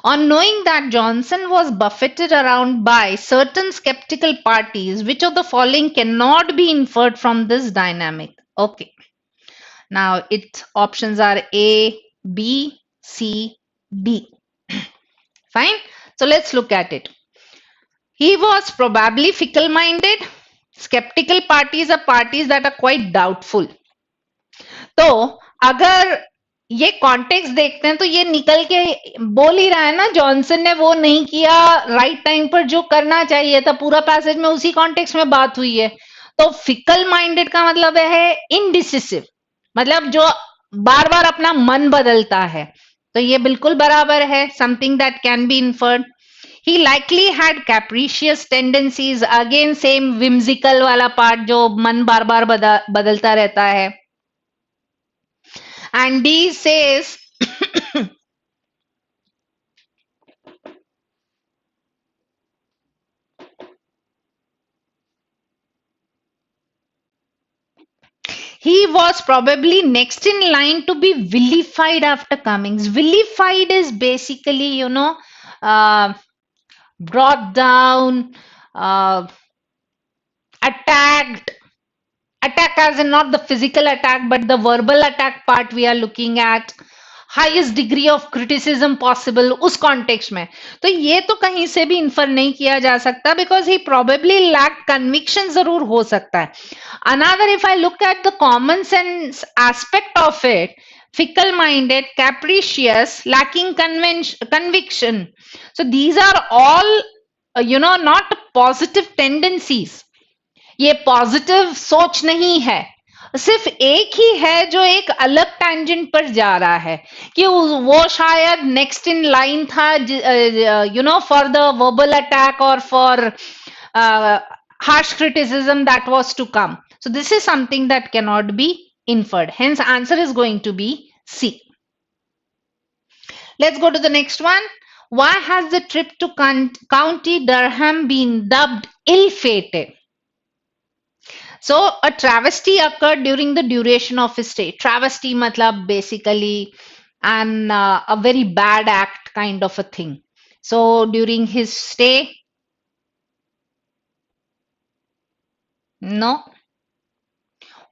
On knowing that Johnson was buffeted around by certain skeptical parties, which of the following cannot be inferred from this dynamic? Okay. Now its options are A, B, C, D. Fine. So let's look at it. He was probably fickle-minded. Skeptical parties are parties that are quite doubtful. तो अगर ये context देखते हैं तो ये निकल के बोल ही रहा है ना, जॉनसन ने वो नहीं किया राइट टाइम पर जो करना चाहिए था, पूरा पैसेज में उसी कॉन्टेक्स्ट में बात हुई है. तो फिकल माइंडेड का मतलब है इनडिसिसिव, मतलब जो बार बार अपना मन बदलता है. तो ये बिल्कुल बराबर है, something that can be inferred. He likely had capricious tendencies, again same whimsical वाला पार्ट जो मन बार बार बदलता रहता है. And D says he was probably next in line to be vilified after Cummings. Vilified is basically, brought down, attacked. Attack as in not the physical attack, but the verbal attack part we are looking at. Highest degree of criticism possible उस context में. तो ये तो कहीं से भी infer नहीं किया जा सकता, because he probably lack conviction जरूर हो सकता है. Another, if I look at the common sense aspect of it, fickle minded, capricious, lacking conviction, so these are all not positive tendencies. ये पॉजिटिव सोच नहीं है, सिर्फ एक ही है जो एक अलग टैंजेंट पर जा रहा है कि वो शायद नेक्स्ट इन लाइन था, फॉर द वर्बल अटैक और for harsh criticism that was to come. So this is something that cannot be inferred. Hence answer is going to be C. Let's go to the next one. Why has the trip to County Durham been dubbed ill-fated? So a travesty occurred during the duration of his stay. Travesty matlab basically a very bad act kind of a thing. So during his stay, no,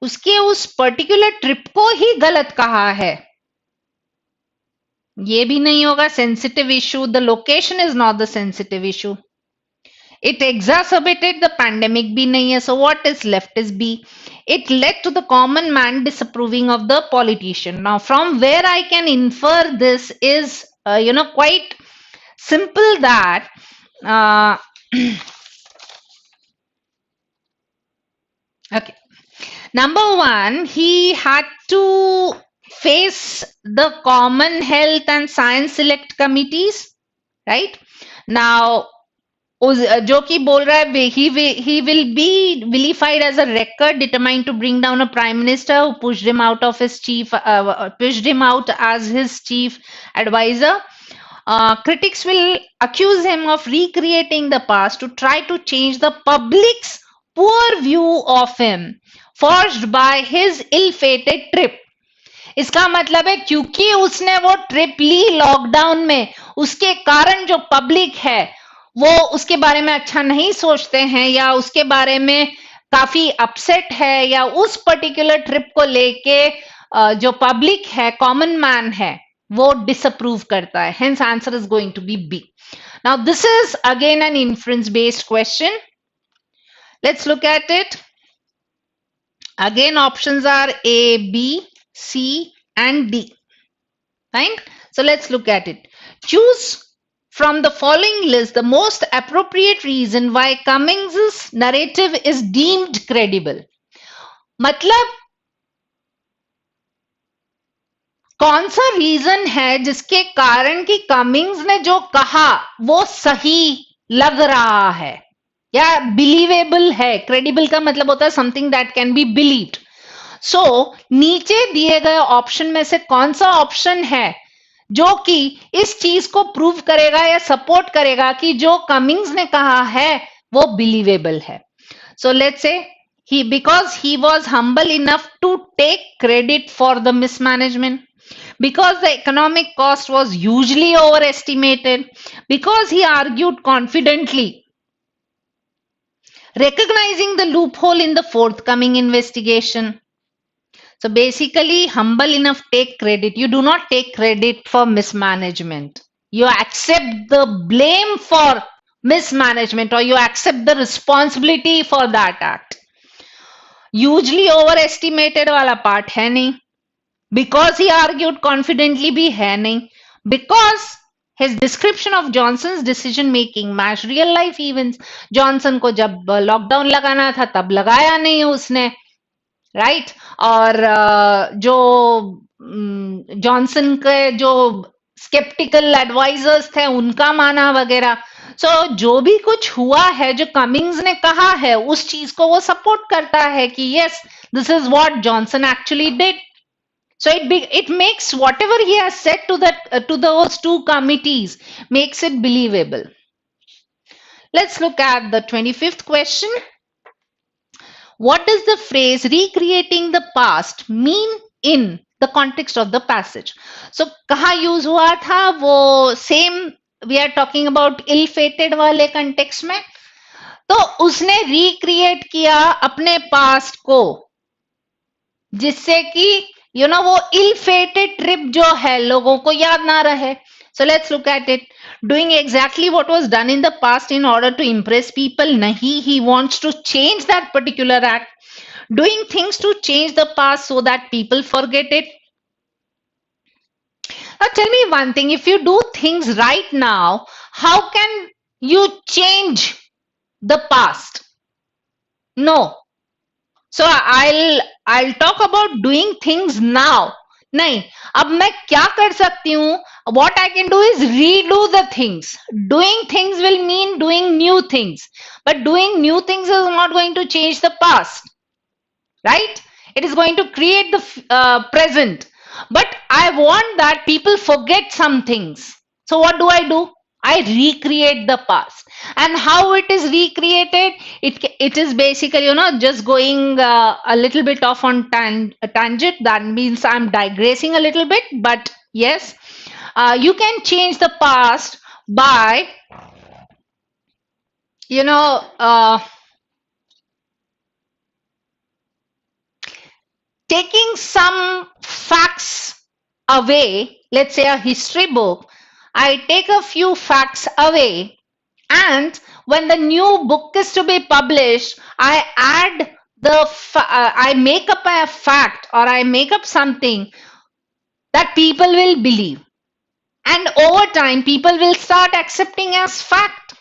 उसके उस particular trip को ही गलत कहा है, ये भी नहीं होगा. Sensitive issue, the location is not the sensitive issue. It exacerbated the pandemic, B nahi hai. So what is left is B. It led to the common man disapproving of the politician. Now from where I can infer this is quite simple that okay, number one, he had to face the common health and science select committees, right? Now जो कि बोल रहा है he will be vilified as a record determined to bring down a prime minister who pushed him out as his chief advisor. Critics will accuse him of recreating the past to try to change the public's poor view of him, forged by his ill-fated trip. इसका मतलब है क्योंकि उसने वो trip ली lockdown में, उसके कारण जो पब्लिक है वो उसके बारे में अच्छा नहीं सोचते हैं या उसके बारे में काफी अपसेट है, या उस पर्टिकुलर ट्रिप को लेके जो पब्लिक है, कॉमन मैन है, वो डिसअप्रूव करता है. Hence answer is going to be B. Now this is again an inference based question. Let's look at it. Again options are A, B, C and D. Fine. So let's look at it. Choose from the following list the most appropriate reason why Cummings' narrative is deemed credible. मतलब कौन सा reason है जिसके कारण कि Cummings ने जो कहा वो सही लग रहा है या बिलीवेबल है. क्रेडिबल का मतलब होता है something that can be believed. So नीचे दिए गए ऑप्शन में से कौन सा ऑप्शन है जो कि इस चीज को प्रूव करेगा या सपोर्ट करेगा कि जो कमिंग्स ने कहा है वो बिलीवेबल है. So let's say because he was humble enough to take credit for the mismanagement, because the economic cost was hugely overestimated, because he argued confidently, recognizing the loophole in the forthcoming investigation. So basically, humble enough, take credit. You do not take credit for mismanagement. You accept the blame for mismanagement, or you accept the responsibility for that act. Hugely overestimated वाला part है नहीं. Because he argued confidently भी है नहीं. Because his description of Johnson's decision making matched real life events. Johnson को जब lockdown लगाना था तब लगाया नहीं उसने, राइट? और जो जॉनसन के जो स्केप्टिकल एडवाइजर्स थे उनका माना वगैरह. सो जो भी कुछ हुआ है, जो कमिंग्स ने कहा है, उस चीज को वो सपोर्ट करता है कि yes, this is what Johnson actually did. So it makes whatever he has said to those two committees makes it believable. Let's look at the 25th question. What does the phrase recreating the past mean in the context of the passage? So कहाँ use हुआ था? वो same we are talking about ill-fated वाले context में. तो उसने recreate किया अपने past को, जिससे कि वो ill-fated trip जो है लोगों को याद ना रहे. So let's look at it. Doing exactly what was done in the past in order to impress people, nahi, he wants to change that particular act. Doing things to change the past so that people forget it. Now tell me one thing, if you do things right now, how can you change the past? No. So I'll talk about doing things now. नहीं, अब मैं क्या कर सकती हूँ? What I can do is redo the things. Doing things will mean doing new things, but doing new things is not going to change the past, right? It is going to create the present, but I want that people forget some things. So what do? I recreate the past. And how it is recreated? It is basically, just going a little bit off on a tangent. That means I'm digressing a little bit. But yes, you can change the past by, taking some facts away. Let's say a history book. I take a few facts away, and when the new book is to be published, I add I make up a fact, or I make up something that people will believe. And over time, people will start accepting as fact.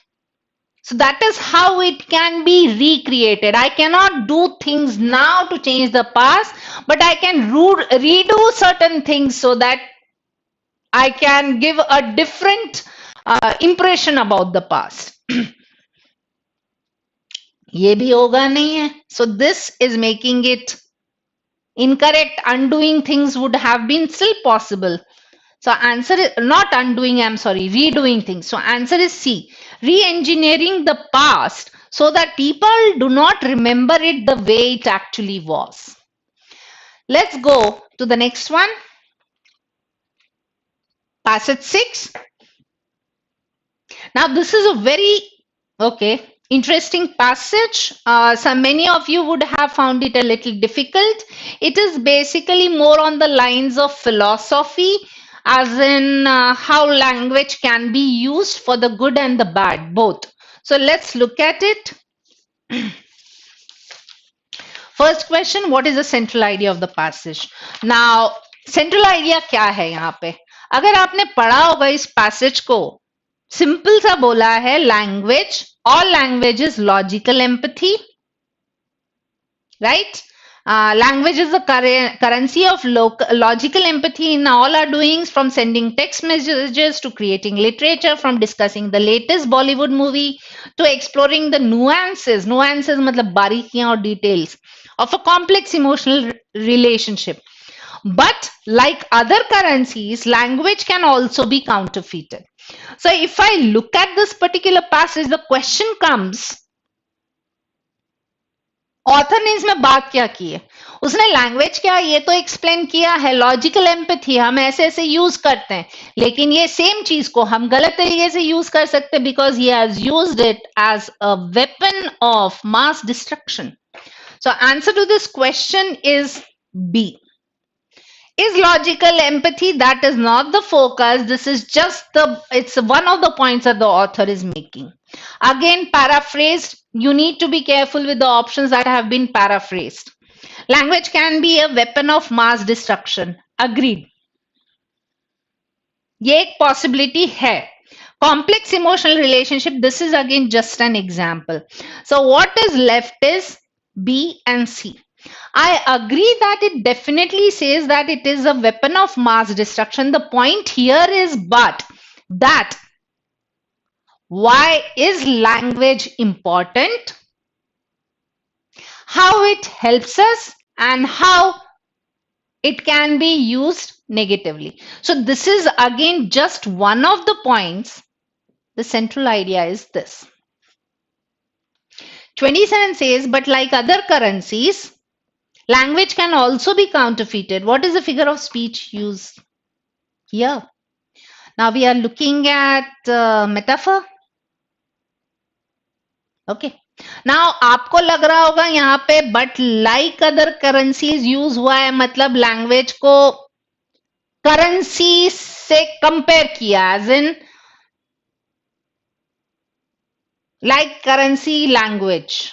So that is how it can be recreated. I cannot do things now to change the past, but I can redo certain things so that I can give a different impression about the past. ये भी होगा नहीं है. So this is making it incorrect. Undoing things would have been still possible. So answer is not undoing, I'm sorry, redoing things. So answer is C. Re-engineering the past so that people do not remember it the way it actually was. Let's go to the next one. Passage 6. Now this is a very interesting passage. Many of you would have found it a little difficult. It is basically more on the lines of philosophy, as in how language can be used for the good and the bad, both. So let's look at it. First question, what is the central idea of the passage? Now, central idea क्या है यहाँ पे? अगर आपने पढ़ा होगा इस passage को, सिंपल सा बोला है, language, all language is logical empathy, right? Language is the currency of logical empathy in all our doings, from sending text messages to creating literature, from discussing the latest Bollywood movie to exploring the nuances मतलब बारीकियां और details of a complex emotional relationship. But like other currencies, language can also be counterfeited. So if I look at this particular passage, the question comes, author ने इसमें बात क्या की है? उसने लैंग्वेज क्या ये तो एक्सप्लेन किया है, लॉजिकल एम्पैथी हम ऐसे ऐसे यूज करते हैं, लेकिन ये सेम चीज को हम गलत तरीके से यूज कर सकते हैं because he has used it as a weapon of mass destruction. So answer to this question is B. Is logical empathy? That is not the focus. This is just it's one of the points that the author is making. Again, paraphrased. You need to be careful with the options that have been paraphrased. Language can be a weapon of mass destruction. Agreed. ये एक possibility है. Complex emotional relationship. This is again just an example. So what is left is B and C. I agree that it definitely says that it is a weapon of mass destruction. The point here is but that why is language important? How it helps us and how it can be used negatively. So this is again just one of the points. The central idea is this. 27 says, but like other currencies, language can also be counterfeited. What is the figure of speech used here? Now we are looking at metaphor. Okay. Now आपको लग रहा होगा यहाँ पे but like other currencies use हुआ है, मतलब language को करेंसी से कंपेयर किया, as in like currency language,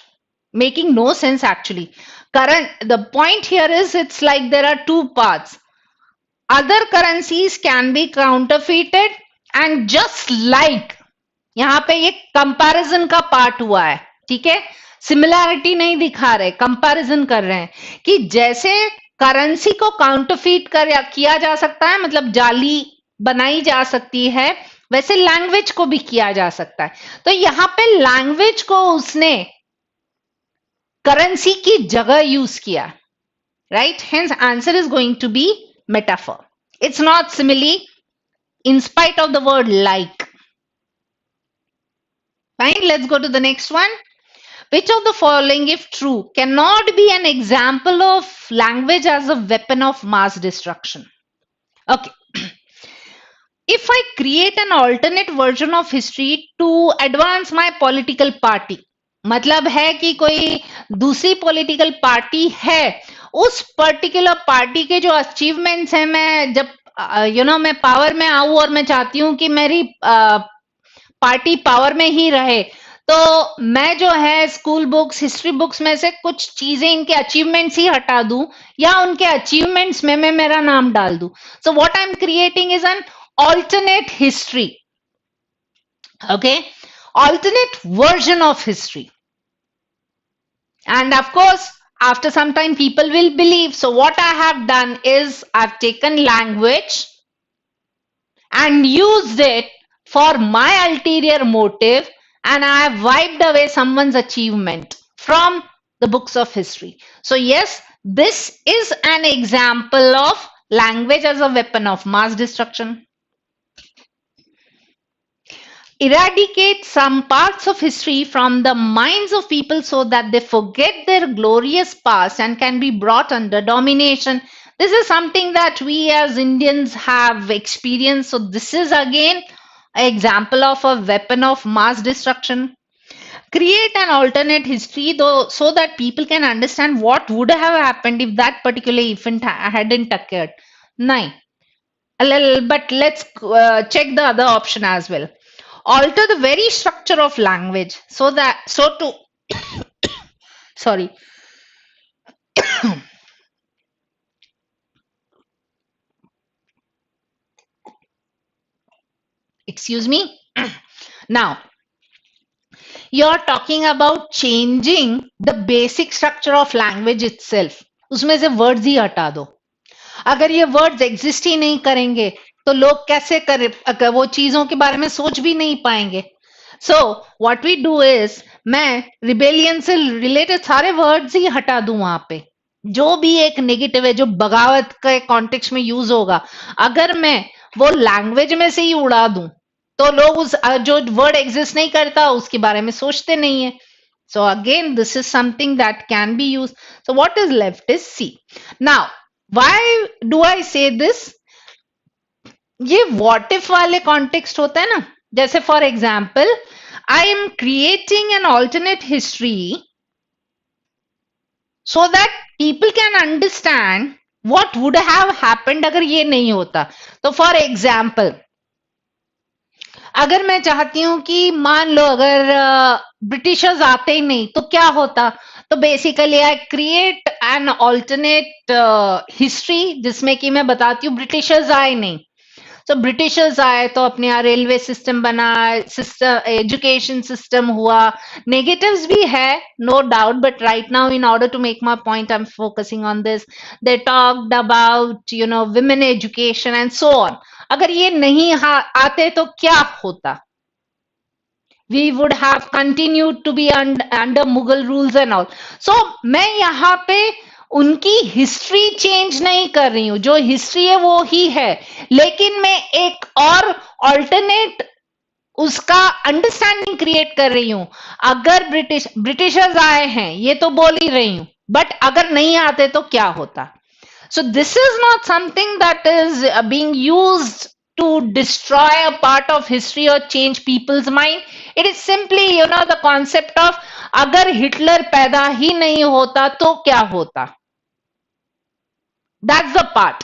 making no sense actually. The point here is it's like there are two parts. Other currencies can be counterfeited and just like यहाँ पे ये comparison का part हुआ है, ठीक है, सिमिलैरिटी नहीं दिखा रहे, कंपैरिजन कर रहे हैं कि जैसे करेंसी को काउंटरफीट किया जा सकता है, मतलब जाली बनाई जा सकती है, वैसे लैंग्वेज को भी किया जा सकता है. तो यहाँ पे लैंग्वेज को उसने करेंसी की जगह यूज किया, right? Hence answer is going to be metaphor. It's not simile in spite of the word like. Fine, let's go to the next one. Which of the following, if true, cannot be an example of language as a weapon of mass destruction? Okay. If I create an alternate version of history to advance my political party, मतलब है कि कोई दूसरी political party है, उस particular party के जो achievements हैं, मैं जब मैं पावर में आऊं और मैं चाहती हूं कि मेरी पार्टी पावर में ही रहे, तो मैं जो है स्कूल बुक्स, हिस्ट्री बुक्स में से कुछ चीजें, इनके अचीवमेंट्स ही हटा दूं या उनके अचीवमेंट्स में मैं मेरा नाम डाल दूं. So what I am creating is an alternate history, okay, alternate version of history. And of course, after some time people will believe. So what I have done is I've taken language and used it for my ulterior motive, and I have wiped away someone's achievement from the books of history. So yes, this is an example of language as a weapon of mass destruction. Eradicate some parts of history from the minds of people so that they forget their glorious past and can be brought under domination. This is something that we as Indians have experienced. So this is again an example of a weapon of mass destruction. Create an alternate history though, so that people can understand what would have happened if that particular event hadn't occurred. Nine. But let's check the other option as well. Alter the very structure of language so to sorry excuse me. Now you're talking about changing the basic structure of language itself. उसमें से words ही हटा दो. अगर ये words exist ही नहीं करेंगे तो लोग कैसे करें, अगर वो चीजों के बारे में सोच भी नहीं पाएंगे. So what we do is, मैं रिबेलियन से रिलेटेड सारे वर्ड्स ही हटा दूं. वहां पे जो भी एक नेगेटिव है, जो बगावत के कॉन्टेक्स्ट में यूज होगा, अगर मैं वो लैंग्वेज में से ही उड़ा दूं तो लोग उस जो वर्ड एग्जिस्ट नहीं करता उसके बारे में सोचते नहीं है. So again, this is something that can be used. So what is left is C. Now, why do I say this? ये what if वाले context होता है ना, जैसे for example, I am creating an alternate history so that people can understand what would have happened अगर ये नहीं होता. तो for example, अगर मैं चाहती हूं कि मान लो अगर ब्रिटिशर्स आते ही नहीं तो क्या होता, तो basically I create an alternate history जिसमें कि मैं बताती हूँ ब्रिटिशर्स आए नहीं. तो ब्रिटिशर्स आए तो अपने यहाँ रेलवे सिस्टम बना, सिस्टम एजुकेशन सिस्टम हुआ. नेगेटिव्स भी है no doubt, but right now in order to make my point I am focusing on this. They talked about women education and so on. अगर ये नहीं आते तो क्या होता? We would have continued to be under Mughal rules and all. So मैं यहाँ पे उनकी हिस्ट्री चेंज नहीं कर रही हूं, जो हिस्ट्री है वो ही है, लेकिन मैं एक और ऑल्टरनेट उसका अंडरस्टैंडिंग क्रिएट कर रही हूं. अगर ब्रिटिशर्स आए हैं ये तो बोल ही रही हूं, बट अगर नहीं आते तो क्या होता? So this is not something that is being used to destroy a part of history or change people's mind. It is simply, the concept of अगर हिटलर पैदा ही नहीं होता तो क्या होता? That's the part.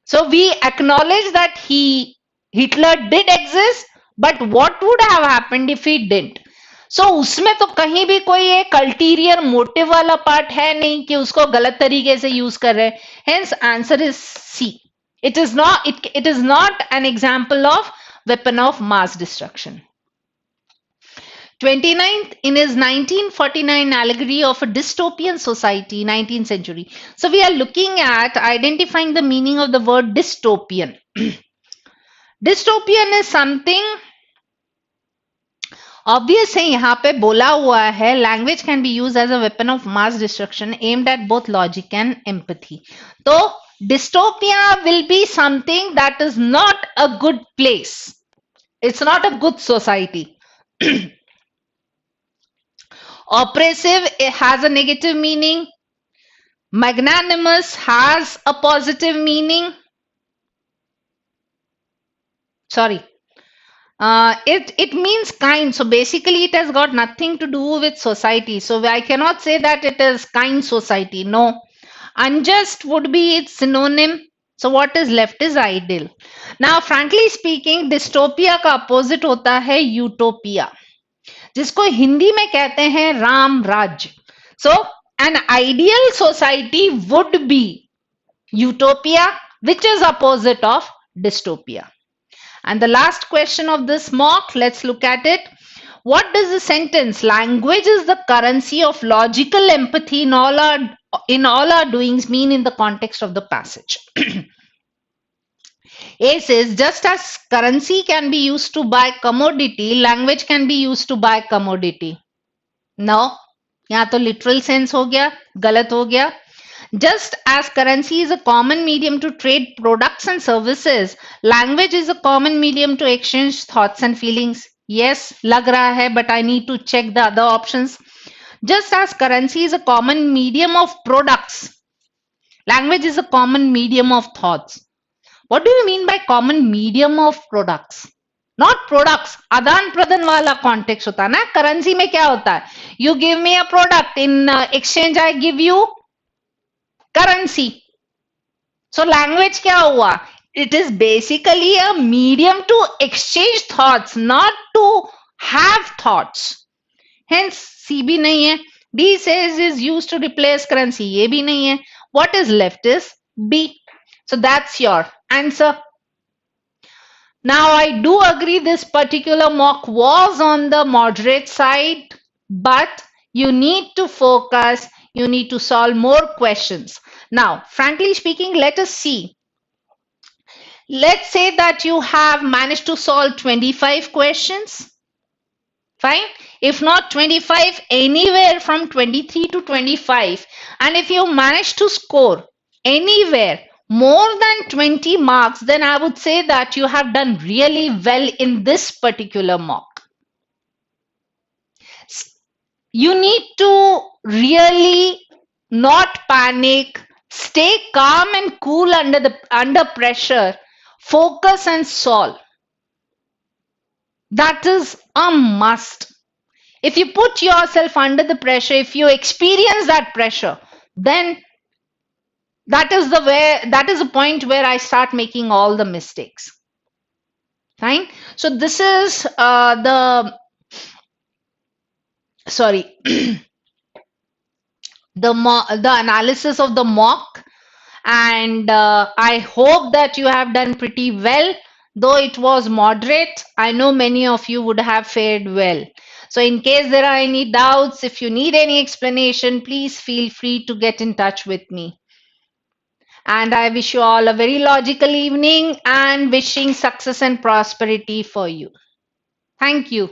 So we acknowledge that Hitler did exist, but what would have happened if he didn't? So उसमें तो कहीं भी कोई एक अल्टीरियर मोटिव वाला पार्ट है नहीं कि उसको गलत तरीके से यूज कर रहे हैं. Hence answer is C. It is not an example of weapon of mass destruction. 29th, in his 1949 allegory of a dystopian society, 19th century. So we are looking at identifying the meaning of the word dystopian. Dystopian is something obvious है, यहाँ पे बोला हुआ है language can be used as a weapon of mass destruction aimed at both logic and empathy. तो dystopia will be something that is not a good place. It's not a good society. Oppressive, it has a negative meaning. Magnanimous has a positive meaning. Sorry. It means kind. So basically it has got nothing to do with society. So I cannot say that it is kind society. No. Unjust would be its synonym. So what is left is ideal. Now frankly speaking, dystopia का opposite होता है utopia, जिसको हिंदी में कहते हैं राम राज्य. So an ideal society would be utopia, which is opposite of dystopia. And the last question of this mock, let's look at it. What does the sentence "language is the currency of logical empathy in all our doings" mean in the context of the passage? A says, just as currency can be used to buy commodity, language can be used to buy commodity. No, यहाँ तो literal sense हो गया, गलत हो गया. Just as currency is a common medium to trade products and services, language is a common medium to exchange thoughts and feelings. Yes, lag raha hai, but I need to check the other options. Just as currency is a common medium of products, language is a common medium of thoughts. What do you mean by common medium of products? Not products. आदान प्रदान वाला context होता है ना. Currency में क्या होता है? You give me a product, in exchange I give you currency. So language क्या हुआ? It is basically a medium to exchange thoughts, not to have thoughts. Hence C भी नहीं है. D says is used to replace currency. ये भी नहीं है. What is left is B. So that's your answer. Now I do agree this particular mock was on the moderate side, but you need to focus. You need to solve more questions. Now, frankly speaking, let us see. Let's say that you have managed to solve 25 questions. Fine. If not 25, anywhere from 23 to 25. And if you manage to score anywhere more than 20 marks, then I would say that you have done really well in this particular mock. you need to really not panic, stay calm and cool under pressure, focus and solve. That is a must. If you put yourself under the pressure, if you experience that pressure, then that is the point where I start making all the mistakes. Fine. So this is sorry the analysis of the mock, and I hope that you have done pretty well. Though it was moderate, I know many of you would have fared well. So in case there are any doubts, if you need any explanation, please feel free to get in touch with me. And I wish you all a very logical evening and wishing success and prosperity for you. Thank you.